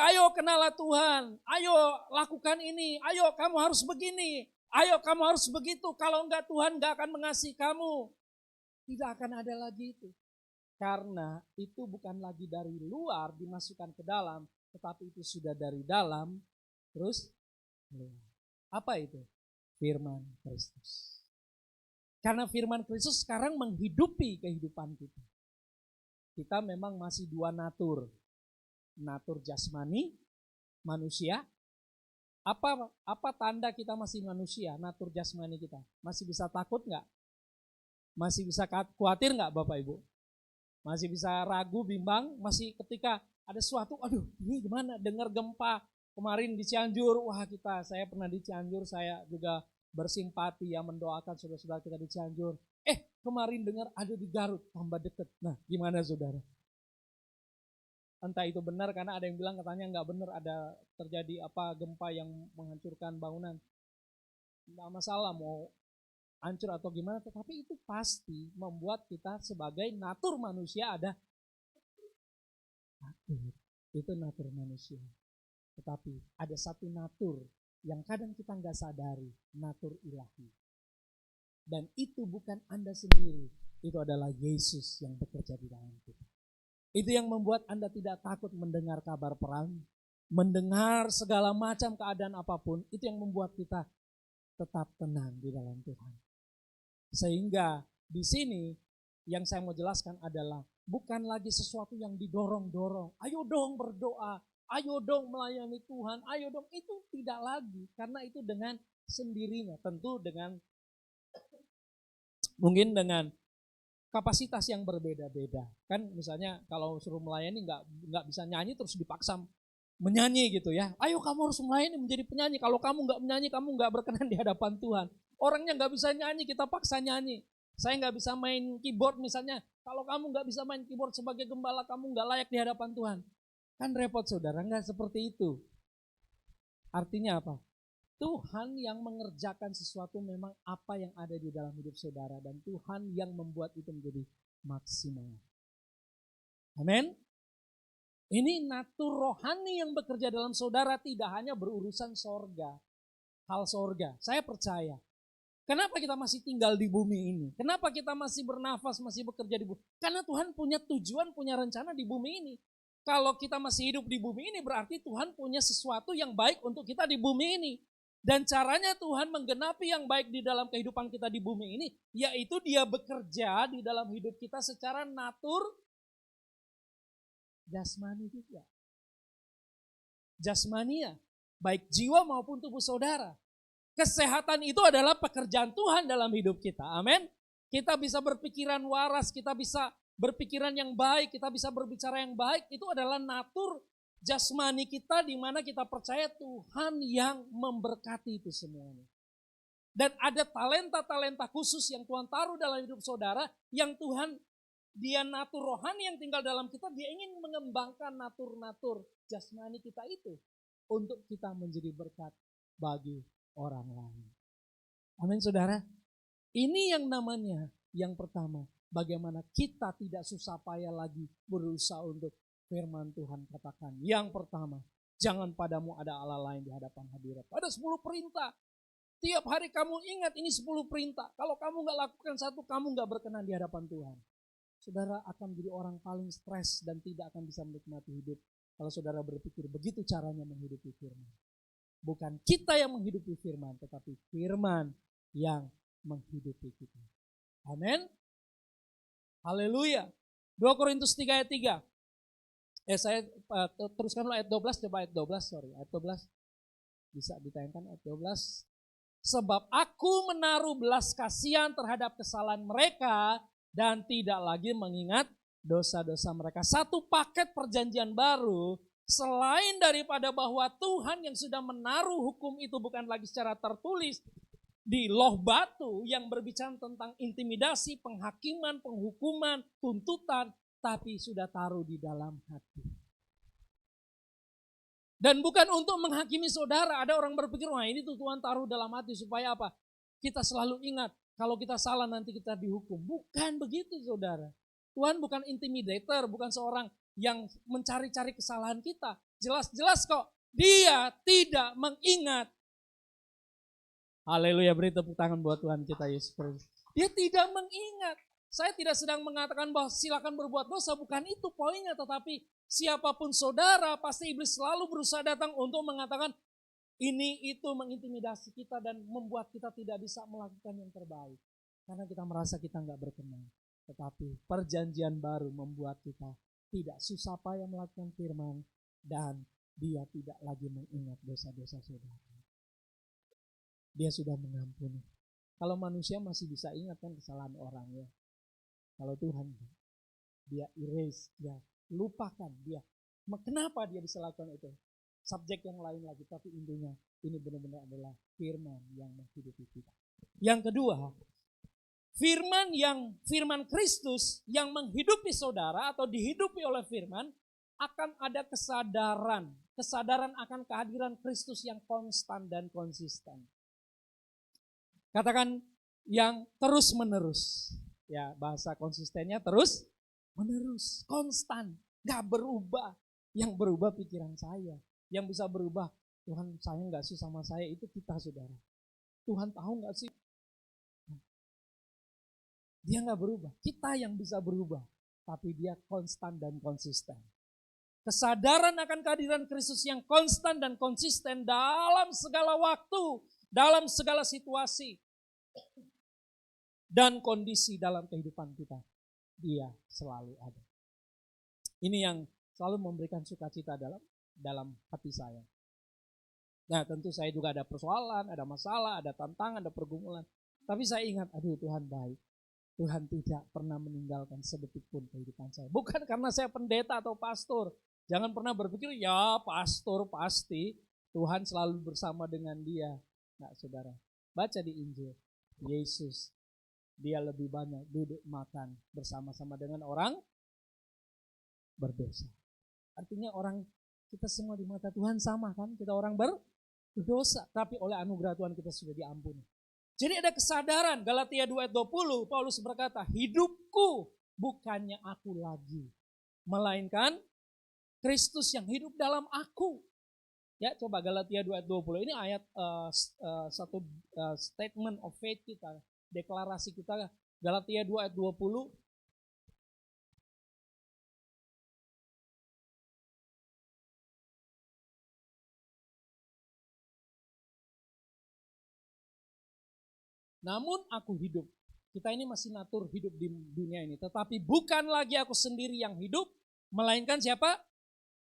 ayo kenalah Tuhan, ayo lakukan ini, ayo kamu harus begini, ayo kamu harus begitu, kalau enggak Tuhan enggak akan mengasihi kamu. Tidak akan ada lagi itu. Karena itu bukan lagi dari luar dimasukkan ke dalam, tetapi itu sudah dari dalam, terus apa itu? Firman Kristus. Karena firman Kristus sekarang menghidupi kehidupan kita. Kita memang masih dua natur. Natur jasmani, manusia. Apa tanda kita masih manusia, natur jasmani kita? Masih bisa takut enggak? Masih bisa khawatir enggak Bapak Ibu? Masih bisa ragu, bimbang? Masih ketika ada sesuatu, aduh ini gimana? Dengar gempa kemarin di Cianjur, saya pernah di Cianjur, saya juga bersimpati yang mendoakan saudara-saudara kita di Cianjur. Kemarin dengar ada di Garut, tambah deket. Nah, gimana saudara? Entah itu benar karena ada yang bilang katanya nggak benar ada terjadi gempa yang menghancurkan bangunan. Nggak masalah mau hancur atau gimana, tetapi itu pasti membuat kita sebagai natur manusia ada natur. Itu natur manusia. Tetapi ada satu natur yang kadang kita nggak sadari, natur ilahi. Dan itu bukan Anda sendiri, itu adalah Yesus yang bekerja di dalam kita. Itu yang membuat Anda tidak takut mendengar kabar perang, mendengar segala macam keadaan apapun, itu yang membuat kita tetap tenang di dalam Tuhan. Sehingga di sini yang saya mau jelaskan adalah bukan lagi sesuatu yang didorong-dorong, ayo dong berdoa, ayo dong melayani Tuhan, ayo dong, itu tidak lagi. Karena itu dengan sendirinya, tentu dengan mungkin dengan kapasitas yang berbeda-beda. Kan misalnya kalau suruh melayani nggak bisa nyanyi terus dipaksa menyanyi gitu ya. Ayo kamu harus melayani menjadi penyanyi. Kalau kamu nggak menyanyi, kamu nggak berkenan di hadapan Tuhan. Orangnya nggak bisa nyanyi, kita paksa nyanyi. Saya nggak bisa main keyboard misalnya. Kalau kamu nggak bisa main keyboard sebagai gembala, kamu nggak layak di hadapan Tuhan. Kan repot saudara, nggak seperti itu. Artinya apa? Tuhan yang mengerjakan sesuatu memang apa yang ada di dalam hidup saudara. Dan Tuhan yang membuat itu menjadi maksimal. Amin. Ini natur rohani yang bekerja dalam saudara, tidak hanya berurusan sorga, hal sorga. Saya percaya. Kenapa kita masih tinggal di bumi ini? Kenapa kita masih bernafas, masih bekerja di bumi? Karena Tuhan punya tujuan, punya rencana di bumi ini. Kalau kita masih hidup di bumi ini, berarti Tuhan punya sesuatu yang baik untuk kita di bumi ini. Dan caranya Tuhan menggenapi yang baik di dalam kehidupan kita di bumi ini, yaitu Dia bekerja di dalam hidup kita secara jasmani juga. Jasmania, baik jiwa maupun tubuh saudara. Kesehatan itu adalah pekerjaan Tuhan dalam hidup kita. Amin. Kita bisa berpikiran waras, kita bisa berpikiran yang baik, kita bisa berbicara yang baik. Itu adalah natur jasmani kita, di mana kita percaya Tuhan yang memberkati itu semuanya. Dan ada talenta-talenta khusus yang Tuhan taruh dalam hidup saudara, yang Tuhan, Dia natur rohani yang tinggal dalam kita, Dia ingin mengembangkan natur-natur jasmani kita itu untuk kita menjadi berkat bagi orang lain. Amin saudara. Ini yang namanya, yang pertama, bagaimana kita tidak susah payah lagi berusaha untuk firman Tuhan katakan. Yang pertama, jangan padamu ada Allah lain di hadapan hadirat. Ada 10 perintah. Tiap hari kamu ingat ini 10 perintah. Kalau kamu gak lakukan satu, kamu gak berkenan di hadapan Tuhan. Saudara akan menjadi orang paling stres dan tidak akan bisa menikmati hidup. Kalau saudara berpikir begitu caranya menghidupi firman. Bukan kita yang menghidupi firman, tetapi firman yang menghidupi kita. Amin. Haleluya. 2 Korintus 3 ayat 3. Saya teruskan dulu ayat 12, coba ayat 12, ayat 12. Bisa ditayangkan ayat 12. Sebab aku menaruh belas kasihan terhadap kesalahan mereka dan tidak lagi mengingat dosa-dosa mereka. Satu paket perjanjian baru, selain daripada bahwa Tuhan yang sudah menaruh hukum itu bukan lagi secara tertulis di loh batu yang berbicara tentang intimidasi, penghakiman, penghukuman, tuntutan, tapi sudah taruh di dalam hati. Dan bukan untuk menghakimi saudara. Ada orang berpikir, wah ini tuh Tuhan taruh dalam hati supaya apa? Kita selalu ingat, kalau kita salah nanti kita dihukum. Bukan begitu saudara. Tuhan bukan intimidator, bukan seorang yang mencari-cari kesalahan kita. Jelas-jelas kok, Dia tidak mengingat. Haleluya, beri tepuk tangan buat Tuhan kita Yesus Kristus. Dia tidak mengingat. Saya tidak sedang mengatakan bahwa silakan berbuat dosa, bukan itu poinnya. Tetapi siapapun saudara, pasti iblis selalu berusaha datang untuk mengatakan ini itu mengintimidasi kita dan membuat kita tidak bisa melakukan yang terbaik. Karena kita merasa kita nggak berkenan. Tetapi perjanjian baru membuat kita tidak susah payah melakukan firman dan Dia tidak lagi mengingat dosa-dosa saudara. Dia sudah mengampuni. Kalau manusia masih bisa ingat kan kesalahan orang ya. Kalau Tuhan, Dia erase, Dia lupakan, Dia. Kenapa Dia bisa lakukan itu? Subjek yang lain lagi, tapi intinya ini benar-benar adalah firman yang menghidupi kita. Yang kedua, firman Kristus yang menghidupi saudara atau dihidupi oleh firman, akan ada kesadaran akan kehadiran Kristus yang konstan dan konsisten. Katakan yang terus menerus. Ya, bahasa konsistennya terus menerus, konstan, gak berubah. Yang berubah pikiran saya, yang bisa berubah, Tuhan sayang gak sih sama saya, itu kita saudara. Tuhan tahu gak sih? Dia gak berubah, kita yang bisa berubah. Tapi Dia konstan dan konsisten. Kesadaran akan kehadiran Kristus yang konstan dan konsisten dalam segala waktu, dalam segala situasi dan kondisi dalam kehidupan kita. Dia selalu ada. Ini yang selalu memberikan sukacita dalam hati saya. Nah, tentu saya juga ada persoalan, ada masalah, ada tantangan, ada pergumulan. Tapi saya ingat, aduh Tuhan baik. Tuhan tidak pernah meninggalkan sedetik pun kehidupan saya. Bukan karena saya pendeta atau pastor. Jangan pernah berpikir, ya pastor pasti Tuhan selalu bersama dengan dia. Nah saudara, baca di Injil. Yesus, Dia lebih banyak duduk makan bersama-sama dengan orang berdosa. Artinya orang, kita semua di mata Tuhan sama kan? Kita orang berdosa, tapi oleh anugerah Tuhan kita sudah diampuni. Jadi ada kesadaran, Galatia 2 ayat 20, Paulus berkata, hidupku bukannya aku lagi, melainkan Kristus yang hidup dalam aku. Ya, coba Galatia 2 ayat 20. Ini ayat satu statement of faith kita, deklarasi kita. Galatia 2 ayat 20. Namun aku hidup. Kita ini masih natur hidup di dunia ini. Tetapi bukan lagi aku sendiri yang hidup, melainkan siapa?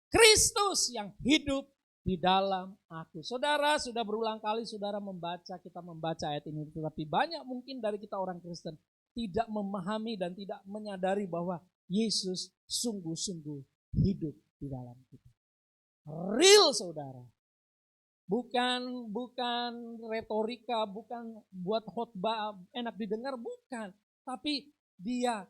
Kristus yang hidup di dalam aku. Saudara, sudah berulang kali saudara kita membaca ayat ini. Tetapi banyak mungkin dari kita orang Kristen tidak memahami dan tidak menyadari bahwa Yesus sungguh-sungguh hidup di dalam kita. Real saudara. Bukan retorika, bukan buat khotbah enak didengar, bukan. Tapi dia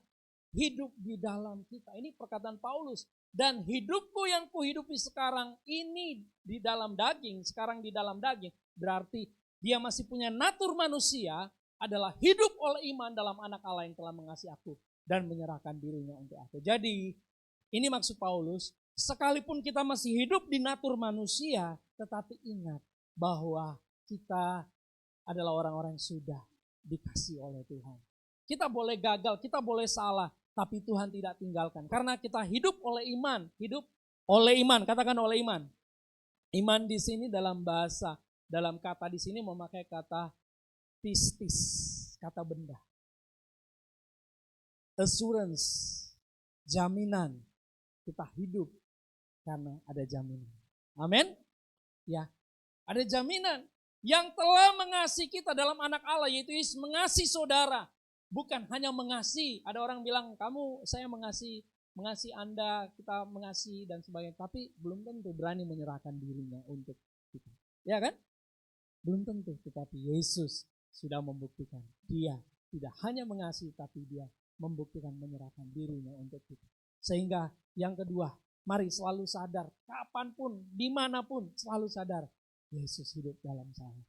hidup di dalam kita. Ini perkataan Paulus. Dan hidupku yang kuhidupi sekarang ini di dalam daging, sekarang di dalam daging. Berarti dia masih punya natur manusia, adalah hidup oleh iman dalam anak Allah yang telah mengasihi aku dan menyerahkan dirinya untuk aku. Jadi ini maksud Paulus, sekalipun kita masih hidup di natur manusia, tetapi ingat bahwa kita adalah orang-orang yang sudah dikasih oleh Tuhan. Kita boleh gagal, kita boleh salah, tapi Tuhan tidak tinggalkan. Karena kita hidup oleh iman, katakan oleh iman. Iman di sini dalam kata di sini memakai kata pistis, kata benda. Assurance, jaminan, kita hidup karena ada jaminan. Amin. Ya, ada jaminan yang telah mengasihi kita dalam anak Allah, yaitu Yesus mengasihi saudara. Bukan hanya mengasihi, ada orang bilang saya mengasihi Anda, kita mengasihi dan sebagainya. Tapi belum tentu berani menyerahkan dirinya untuk kita. Ya kan? Belum tentu, tetapi Yesus sudah membuktikan. Dia tidak hanya mengasihi, tapi dia membuktikan menyerahkan dirinya untuk kita. Sehingga yang kedua, mari selalu sadar, kapanpun, dimanapun selalu sadar, Yesus hidup dalam saya.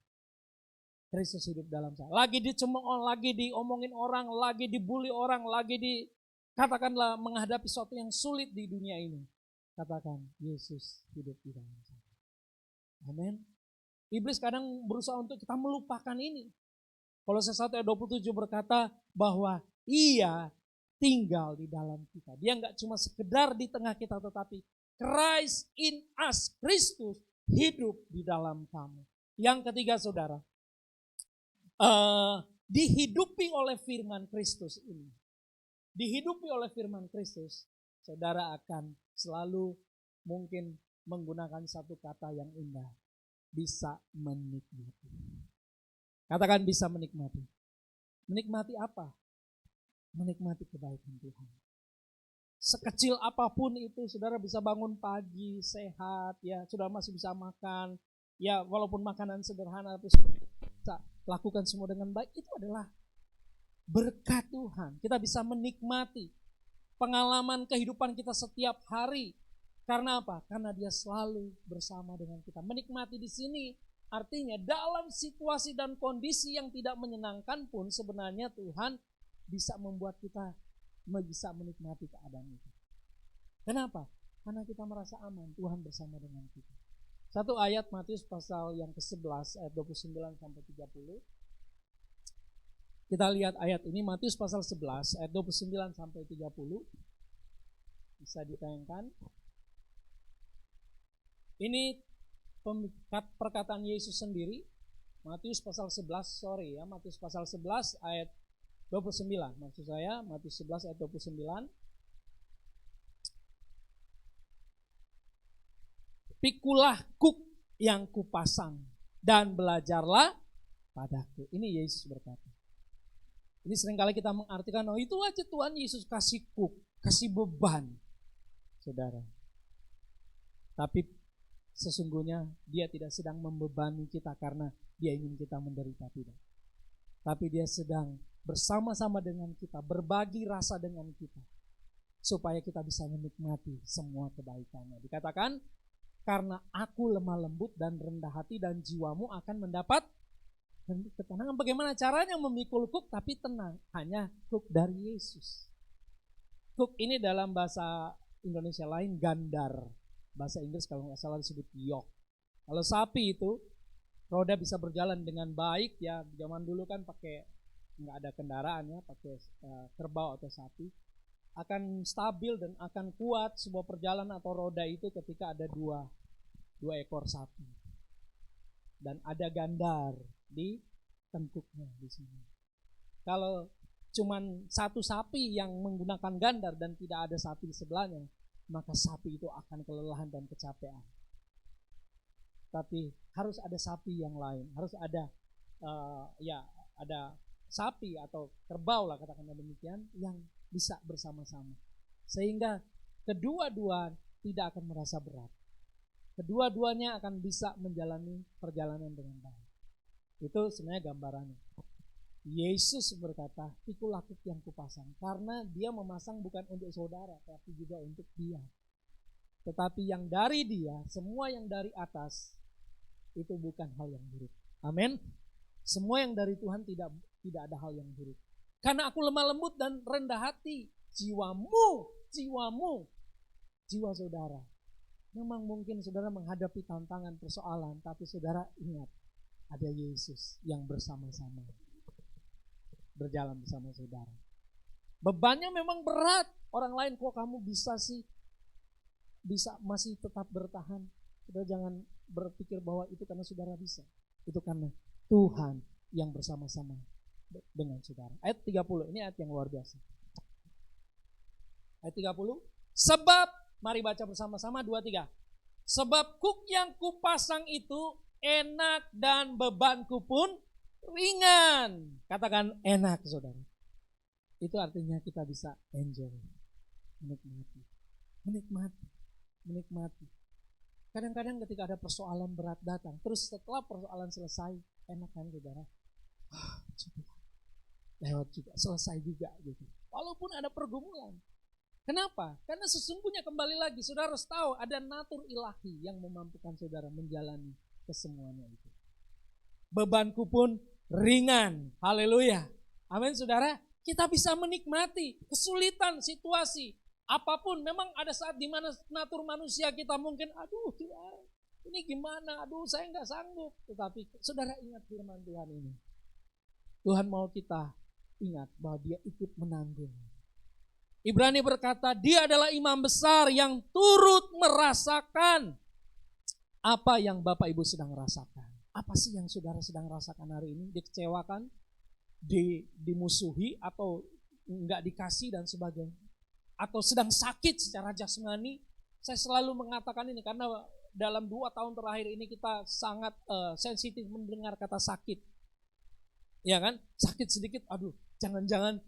Kristus hidup dalam saya. Lagi dicemooh, lagi diomongin orang, lagi dibully orang, lagi katakanlah menghadapi sesuatu yang sulit di dunia ini. Katakan, Yesus hidup di dalam saya. Amin. Iblis kadang berusaha untuk kita melupakan ini. Kolose 1 ayat 27 berkata bahwa ia tinggal di dalam kita. Dia enggak cuma sekedar di tengah kita, tetapi Christ in us, Kristus hidup di dalam kamu. Yang ketiga saudara, dihidupi oleh firman Kristus ini. Dihidupi oleh firman Kristus, saudara akan selalu mungkin menggunakan satu kata yang indah. Bisa menikmati. Katakan bisa menikmati. Menikmati apa? Menikmati kebaikan Tuhan. Sekecil apapun itu, saudara bisa bangun pagi, sehat, ya, saudara masih bisa makan, ya, walaupun makanan sederhana, tapi bisa lakukan semua dengan baik, itu adalah berkat Tuhan. Kita bisa menikmati pengalaman kehidupan kita setiap hari. Karena apa? Karena dia selalu bersama dengan kita. Menikmati di sini artinya dalam situasi dan kondisi yang tidak menyenangkan pun sebenarnya Tuhan bisa membuat kita bisa menikmati keadaan itu. Kenapa? Karena kita merasa aman, Tuhan bersama dengan kita. Satu ayat Matius pasal yang ke-11 ayat 29 sampai 30. Kita lihat ayat ini, Matius pasal 11 ayat 29 sampai 30. Bisa ditayangkan. Ini perkataan Yesus sendiri. Matius pasal 11, Matius pasal 11 ayat 29. Maksud saya Matius 11 ayat 29. Pikulah kuk yang kupasang dan belajarlah padaku. Ini Yesus berkata. Ini seringkali kita mengartikan, oh itu aja Tuhan Yesus kasih kuk, kasih beban. Saudara. Tapi sesungguhnya dia tidak sedang membebani kita karena dia ingin kita menderita, tidak. Tapi dia sedang bersama-sama dengan kita, berbagi rasa dengan kita. Supaya kita bisa menikmati semua kebaikannya. Dikatakan, karena aku lemah lembut dan rendah hati dan jiwamu akan mendapat ketenangan. Bagaimana caranya memikul kuk tapi tenang? Hanya kuk dari Yesus. Kuk ini dalam bahasa Indonesia lain gandar. Bahasa Inggris kalau nggak salah disebut yoke. Kalau sapi itu roda bisa berjalan dengan baik ya. Zaman dulu kan pakai nggak ada kendaraan ya, pakai kerbau atau sapi. Akan stabil dan akan kuat sebuah perjalanan atau roda itu ketika ada dua ekor sapi. Dan ada gandar di tengkuknya di sini. Kalau cuman satu sapi yang menggunakan gandar dan tidak ada sapi di sebelahnya, maka sapi itu akan kelelahan dan kecapean. Tapi harus ada sapi yang lain, harus ada ada sapi atau kerbau lah katakanlah demikian yang bisa bersama-sama. Sehingga kedua-dua tidak akan merasa berat. Kedua-duanya akan bisa menjalani perjalanan dengan baik. Itu sebenarnya gambarannya. Yesus berkata, pikulah kuk yang kupasang. Karena dia memasang bukan untuk saudara, tapi juga untuk dia. Tetapi yang dari dia, semua yang dari atas, itu bukan hal yang buruk. Amin. Semua yang dari Tuhan tidak ada hal yang buruk. Karena aku lemah lembut dan rendah hati. Jiwa saudara. Memang mungkin saudara menghadapi tantangan persoalan, tapi saudara ingat, ada Yesus yang bersama-sama. Berjalan bersama saudara. Bebannya memang berat. Orang lain kok kamu bisa masih tetap bertahan. Saudara jangan berpikir bahwa itu karena saudara bisa. Itu karena Tuhan yang bersama-sama dengan saudara. Ayat 30, ini ayat yang luar biasa. Ayat 30, sebab, mari baca bersama-sama 2, 3. Sebab kuk yang kupasang itu enak dan bebanku pun ringan. Katakan enak saudara. Itu artinya kita bisa enjoy. Menikmati. Kadang-kadang ketika ada persoalan berat datang, terus setelah persoalan selesai, enak kan saudara? Lewat juga, selesai juga gitu. Walaupun ada pergumulan. Kenapa? Karena sesungguhnya kembali lagi, saudara harus tahu ada natur ilahi yang memampukan saudara menjalani kesemuanya itu. Bebanku pun ringan. Haleluya. Amin saudara. Kita bisa menikmati kesulitan situasi. Apapun, memang ada saat di mana natur manusia kita mungkin, aduh Tuhan, ini gimana, aduh saya nggak sanggup. Tetapi saudara ingat firman Tuhan ini. Tuhan mau kita ingat bahwa dia ikut menanggung. Ibrani berkata, dia adalah imam besar yang turut merasakan apa yang Bapak Ibu sedang rasakan. Apa sih yang saudara sedang rasakan hari ini? Dikecewakan, dimusuhi, atau enggak dikasih dan sebagainya. Atau sedang sakit secara jasmani. Saya selalu mengatakan ini karena dalam 2 tahun terakhir ini kita sangat sensitif mendengar kata sakit. Ya kan? Sakit sedikit, aduh, jangan-jangan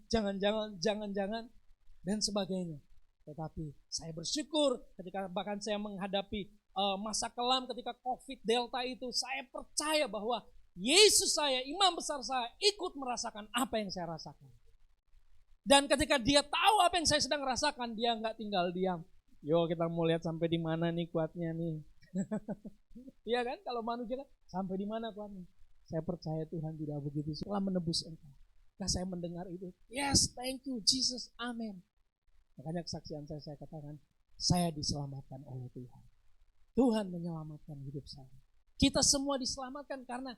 dan sebagainya. Tetapi saya bersyukur ketika bahkan saya menghadapi masa kelam ketika COVID Delta itu, saya percaya bahwa Yesus saya, imam besar saya, ikut merasakan apa yang saya rasakan. Dan ketika dia tahu apa yang saya sedang rasakan, dia nggak tinggal diam. Yo kita mau lihat sampai di mana nih kuatnya nih. Iya kan? Kalau manusia kan sampai di mana kuatnya. Saya percaya Tuhan tidak begitu. Setelah menebus engkau. Ketika saya mendengar itu, yes, thank you Jesus, amin. Makanya kesaksian saya katakan, saya diselamatkan oleh Tuhan. Tuhan menyelamatkan hidup saya. Kita semua diselamatkan karena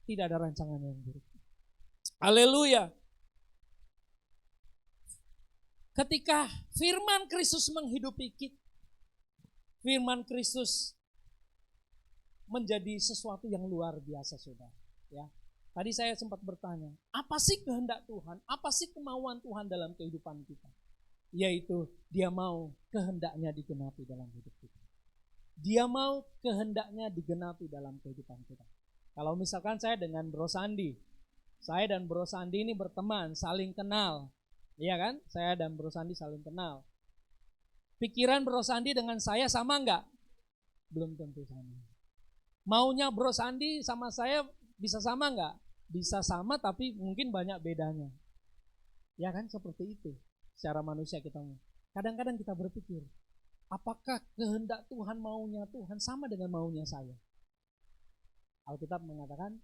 tidak ada rancangan yang buruk. Haleluya. Ketika firman Kristus menghidupi kita, firman Kristus menjadi sesuatu yang luar biasa, saudara. Ya, tadi saya sempat bertanya, apa sih kehendak Tuhan? Apa sih kemauan Tuhan dalam kehidupan kita? Yaitu dia mau kehendaknya digenapi dalam hidup kita. Dia mau kehendaknya digenapi dalam kehidupan kita. Kalau misalkan saya dengan Bro Sandi, saya dan Bro Sandi ini berteman, saling kenal. Iya kan? Saya dan Bro Sandi saling kenal. Pikiran Bro Sandi dengan saya sama enggak? Belum tentu sama. Maunya Bro Sandi sama saya bisa sama enggak? Bisa sama tapi mungkin banyak bedanya. Ya kan? Seperti itu. Secara manusia kita. Kadang-kadang kita berpikir, apakah kehendak Tuhan, maunya Tuhan sama dengan maunya saya? Alkitab mengatakan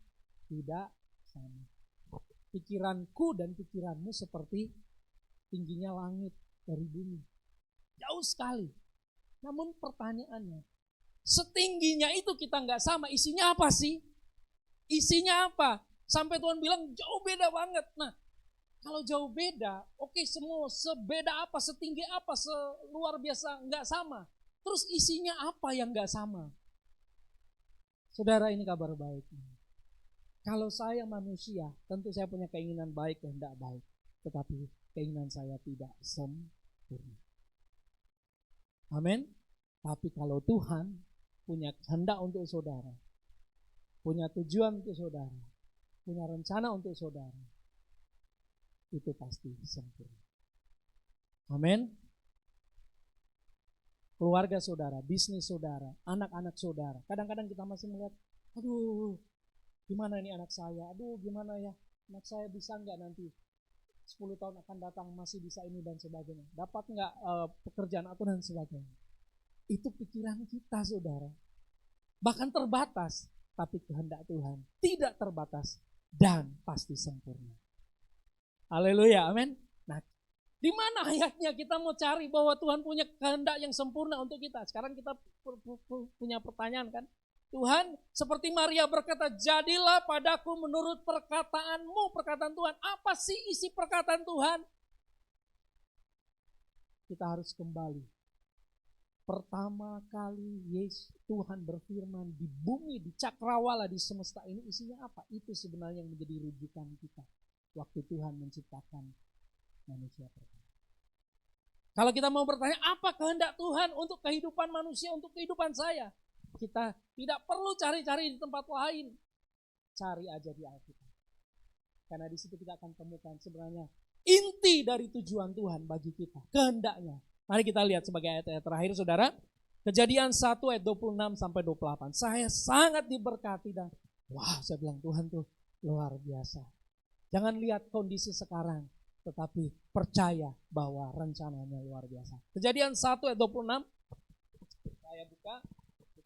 tidak sama. Pikiranku dan pikiranmu seperti tingginya langit dari bumi. Jauh sekali. Namun pertanyaannya, setingginya itu kita nggak sama, isinya apa sih? Isinya apa? Sampai Tuhan bilang jauh beda banget. Nah, kalau jauh beda, oke, semua sebeda apa, setinggi apa, seluar biasa nggak sama. Terus isinya apa yang nggak sama? Saudara, ini kabar baik. Kalau saya manusia, tentu saya punya keinginan baik dan tidak baik. Tetapi keinginan saya tidak sempurna. Amin. Tapi kalau Tuhan punya kehendak untuk saudara, punya tujuan untuk saudara, punya rencana untuk saudara, itu pasti sempurna. Amin. Keluarga saudara, bisnis saudara, anak-anak saudara. Kadang-kadang kita masih melihat, aduh, gimana ini anak saya? Aduh, gimana ya? Anak saya bisa nggak nanti 10 tahun akan datang masih bisa ini dan sebagainya. Dapat nggak pekerjaan aku dan sebagainya. Itu pikiran kita, saudara. Bahkan terbatas, tapi kehendak Tuhan tidak terbatas dan pasti sempurna. Haleluya, amin. Nah, di mana ayatnya kita mau cari bahwa Tuhan punya kehendak yang sempurna untuk kita? Sekarang kita punya pertanyaan kan? Tuhan, seperti Maria berkata, jadilah padaku menurut perkataanmu, perkataan Tuhan. Apa sih isi perkataan Tuhan? Kita harus kembali. Pertama kali Tuhan berfirman di bumi, di cakrawala, di semesta ini isinya apa? Itu sebenarnya yang menjadi rujukan kita waktu Tuhan menciptakan manusia pertama. Kalau kita mau bertanya, apa kehendak Tuhan untuk kehidupan manusia, untuk kehidupan saya? Kita tidak perlu cari-cari di tempat lain. Cari aja di Alkitab. Karena di situ kita akan temukan sebenarnya inti dari tujuan Tuhan bagi kita, kehendaknya. Mari kita lihat sebagai ayat-ayat terakhir, saudara. Kejadian 1 ayat 26 sampai 28. Saya sangat diberkati dan saya bilang Tuhan tuh luar biasa. Jangan lihat kondisi sekarang, tetapi percaya bahwa rencananya luar biasa. Kejadian 1 ayat 26. Saya kita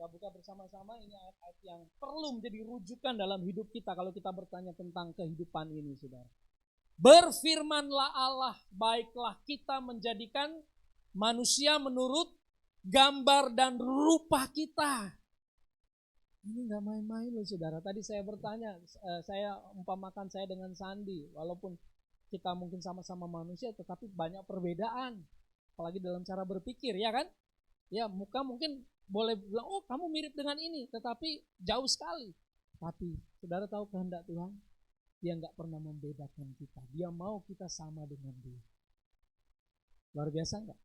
buka bersama-sama. Ini ayat-ayat yang perlu menjadi rujukan dalam hidup kita kalau kita bertanya tentang kehidupan ini, saudara. Berfirmanlah Allah, baiklah kita menjadikan manusia menurut gambar dan rupa kita. Ini gak main-main loh, saudara. Tadi saya bertanya, saya umpamakan saya dengan Sandi. Walaupun kita mungkin sama-sama manusia, tetapi banyak perbedaan. Apalagi dalam cara berpikir, ya kan? Ya, muka mungkin boleh bilang, oh kamu mirip dengan ini, tetapi jauh sekali. Tapi saudara tahu kehendak Tuhan? Dia gak pernah membedakan kita. Dia mau kita sama dengan dia. Luar biasa gak?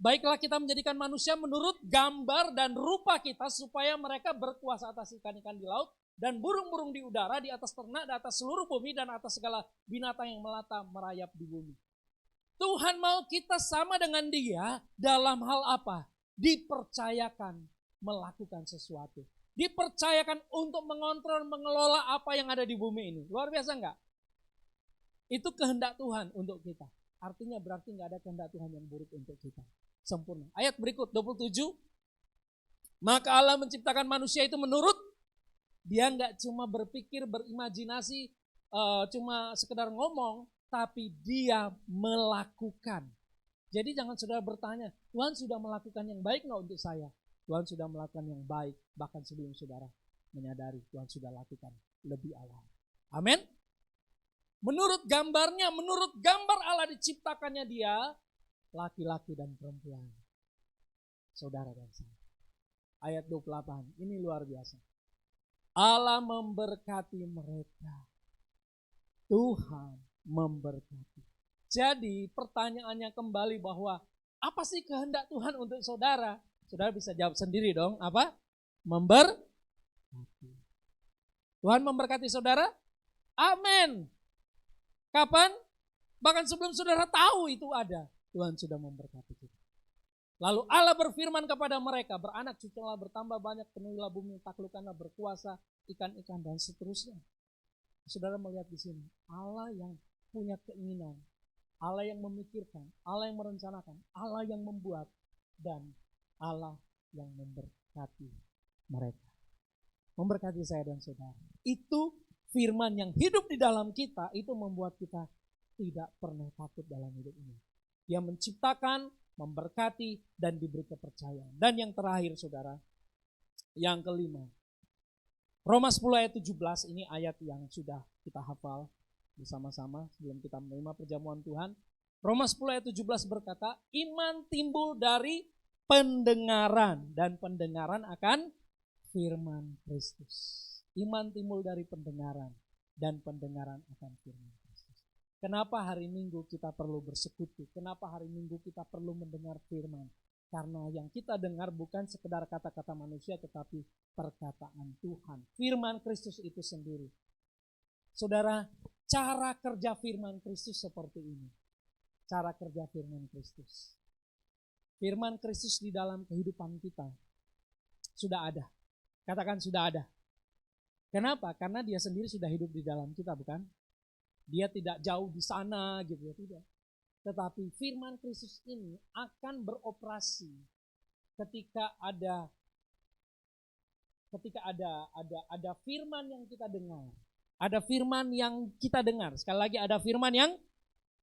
Baiklah kita menjadikan manusia menurut gambar dan rupa kita, supaya mereka berkuasa atas ikan-ikan di laut dan burung-burung di udara, di atas ternak, di atas seluruh bumi, dan atas segala binatang yang melata merayap di bumi. Tuhan mau kita sama dengan dia dalam hal apa? Dipercayakan melakukan sesuatu. Dipercayakan untuk mengontrol, mengelola apa yang ada di bumi ini. Luar biasa enggak? Itu kehendak Tuhan untuk kita. Artinya berarti enggak ada kehendak Tuhan yang buruk untuk kita. Sempurna. Ayat berikut 27. Maka Allah menciptakan manusia itu menurut, dia enggak cuma berpikir, berimajinasi, cuma sekedar ngomong, tapi dia melakukan. Jadi jangan saudara bertanya, Tuhan sudah melakukan yang baik enggak untuk saya? Tuhan sudah melakukan yang baik, bahkan sebelum saudara menyadari Tuhan sudah lakukan lebih awal. Amin. Menurut gambarnya, menurut gambar Allah diciptakannya dia, laki-laki dan perempuan. Saudara dan saya. Ayat 28, ini luar biasa. Allah memberkati mereka. Tuhan memberkati. Jadi pertanyaannya kembali bahwa apa sih kehendak Tuhan untuk saudara? Saudara bisa jawab sendiri dong, apa? Memberkati. Tuhan memberkati saudara? Amin. Kapan? Bahkan sebelum saudara tahu itu ada, Tuhan sudah memberkati kita. Lalu Allah berfirman kepada mereka, beranak cuculah, bertambah banyak, penuhilah bumi, taklukkanlah, berkuasa, ikan-ikan dan seterusnya. Saudara melihat di sini, Allah yang punya keinginan, Allah yang memikirkan, Allah yang merencanakan, Allah yang membuat, dan Allah yang memberkati mereka. Memberkati saya dan saudara. Itu firman yang hidup di dalam kita, itu membuat kita tidak pernah takut dalam hidup ini. Dia menciptakan memberkati, dan diberi kepercayaan. Dan yang terakhir saudara, yang kelima, Roma 10 ayat 17, ini ayat yang sudah kita hafal bersama-sama sebelum kita menerima perjamuan Tuhan. Roma 10 ayat 17 berkata, iman timbul dari pendengaran, dan pendengaran akan firman Kristus. Iman timbul dari pendengaran, dan pendengaran akan firman Kristus. Kenapa hari Minggu kita perlu bersekutu? Kenapa hari Minggu kita perlu mendengar firman? Karena yang kita dengar bukan sekedar kata-kata manusia, tetapi perkataan Tuhan. Firman Kristus itu sendiri. Saudara, cara kerja firman Kristus seperti ini. Cara kerja firman Kristus. Firman Kristus di dalam kehidupan kita sudah ada. Katakan sudah ada. Kenapa? Karena dia sendiri sudah hidup di dalam kita, bukan? Dia tidak jauh di sana gitu ya, tidak. Tetapi firman Kristus ini akan beroperasi ketika ada firman yang kita dengar. Ada firman yang kita dengar. Sekali lagi ada firman yang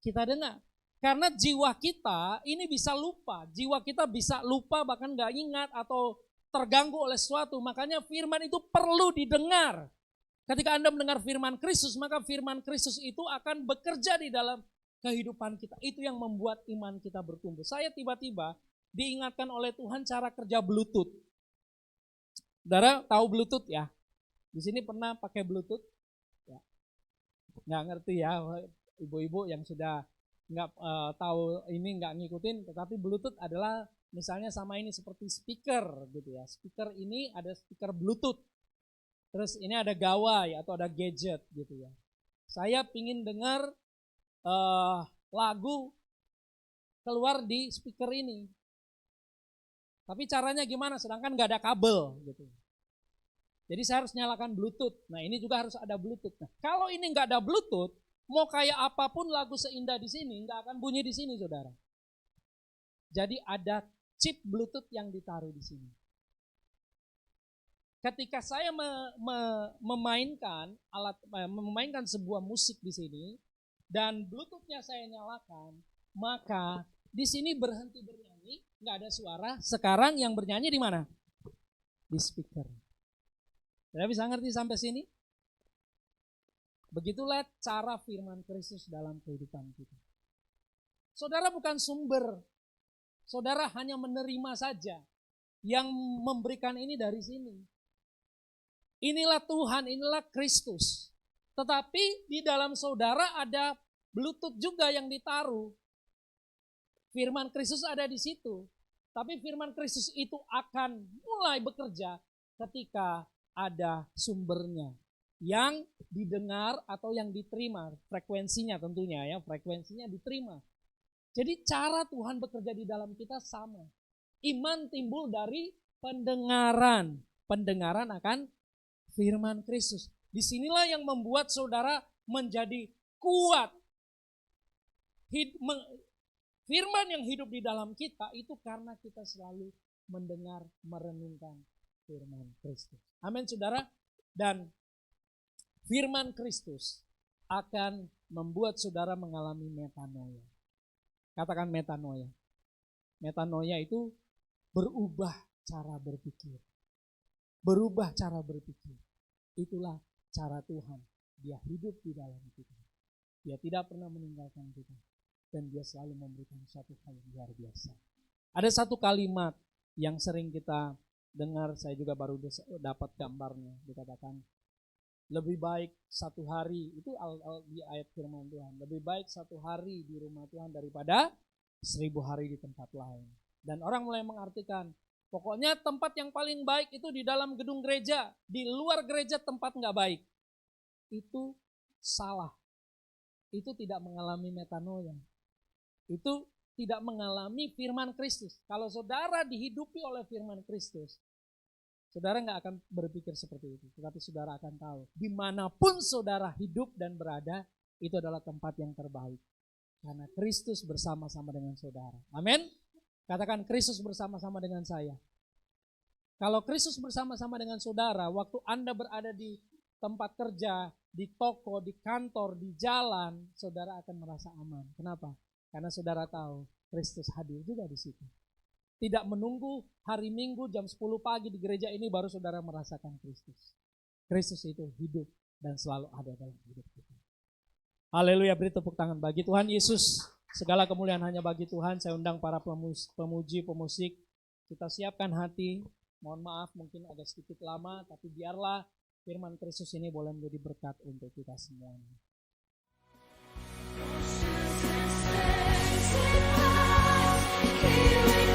kita dengar. Karena jiwa kita ini bisa lupa. Jiwa kita bisa lupa bahkan gak ingat atau terganggu oleh sesuatu. Makanya firman itu perlu didengar. Ketika Anda mendengar firman Kristus, maka firman Kristus itu akan bekerja di dalam kehidupan kita. Itu yang membuat iman kita bertumbuh. Saya tiba-tiba diingatkan oleh Tuhan cara kerja Bluetooth. Saudara tahu Bluetooth ya? Di sini pernah pakai Bluetooth? Ya. Nggak ngerti ya, ibu-ibu yang sudah nggak tahu ini nggak ngikutin. Tetapi Bluetooth adalah misalnya sama ini seperti speaker gitu ya. Speaker ini ada speaker Bluetooth. Terus ini ada gawai atau ada gadget gitu ya. Saya pingin dengar lagu keluar di speaker ini. Tapi caranya gimana? Sedangkan nggak ada kabel gitu. Jadi saya harus nyalakan Bluetooth. Nah ini juga harus ada Bluetooth. Nah, kalau ini nggak ada Bluetooth, mau kayak apapun lagu seindah di sini nggak akan bunyi di sini, saudara. Jadi ada chip Bluetooth yang ditaruh di sini. Ketika saya memainkan sebuah musik di sini dan Bluetooth-nya saya nyalakan, maka di sini berhenti bernyanyi, nggak ada suara. Sekarang yang bernyanyi di mana? Di speaker. Saudara bisa ngerti sampai sini? Begitulah cara firman Kristus dalam kehidupan kita. Saudara bukan sumber, saudara hanya menerima saja. Yang memberikan ini dari sini. Inilah Tuhan, inilah Kristus. Tetapi di dalam saudara ada Bluetooth juga yang ditaruh. Firman Kristus ada di situ. Tapi firman Kristus itu akan mulai bekerja ketika ada sumbernya. Yang didengar atau yang diterima. Frekuensinya tentunya ya, frekuensinya diterima. Jadi cara Tuhan bekerja di dalam kita sama. Iman timbul dari pendengaran. Pendengaran akan firman Kristus. Disinilah yang membuat saudara menjadi kuat. Firman yang hidup di dalam kita itu karena kita selalu mendengar, merenungkan firman Kristus. Amin saudara. Dan firman Kristus akan membuat saudara mengalami metanoia. Katakan metanoia. Metanoia itu berubah cara berpikir. Berubah cara berpikir. Itulah cara Tuhan. Dia hidup di dalam kita. Dia tidak pernah meninggalkan kita. Dan dia selalu memberikan satu hal yang luar biasa. Ada satu kalimat yang sering kita dengar, saya juga baru dapat gambarnya. Dikatakan, lebih baik satu hari, itu di ayat firman Tuhan. Lebih baik satu hari di rumah Tuhan daripada 1000 hari di tempat lain. Dan orang mulai mengartikan, pokoknya tempat yang paling baik itu di dalam gedung gereja. Di luar gereja tempat nggak baik. Itu salah. Itu tidak mengalami metanoia. Itu tidak mengalami firman Kristus. Kalau saudara dihidupi oleh firman Kristus, saudara nggak akan berpikir seperti itu. Tetapi saudara akan tahu, dimanapun saudara hidup dan berada, itu adalah tempat yang terbaik. Karena Kristus bersama-sama dengan saudara. Amin. Katakan Kristus bersama-sama dengan saya. Kalau Kristus bersama-sama dengan saudara, waktu Anda berada di tempat kerja, di toko, di kantor, di jalan, saudara akan merasa aman. Kenapa? Karena saudara tahu Kristus hadir juga di situ. Tidak menunggu hari Minggu jam 10 pagi di gereja ini baru saudara merasakan Kristus. Kristus itu hidup dan selalu ada dalam hidup kita. Haleluya, beri tepuk tangan bagi Tuhan Yesus. Segala kemuliaan hanya bagi Tuhan. Saya undang para pemuji, pemusik. Kita siapkan hati. Mohon maaf mungkin agak sedikit lama, tapi biarlah firman Kristus ini boleh menjadi berkat untuk kita semuanya. Here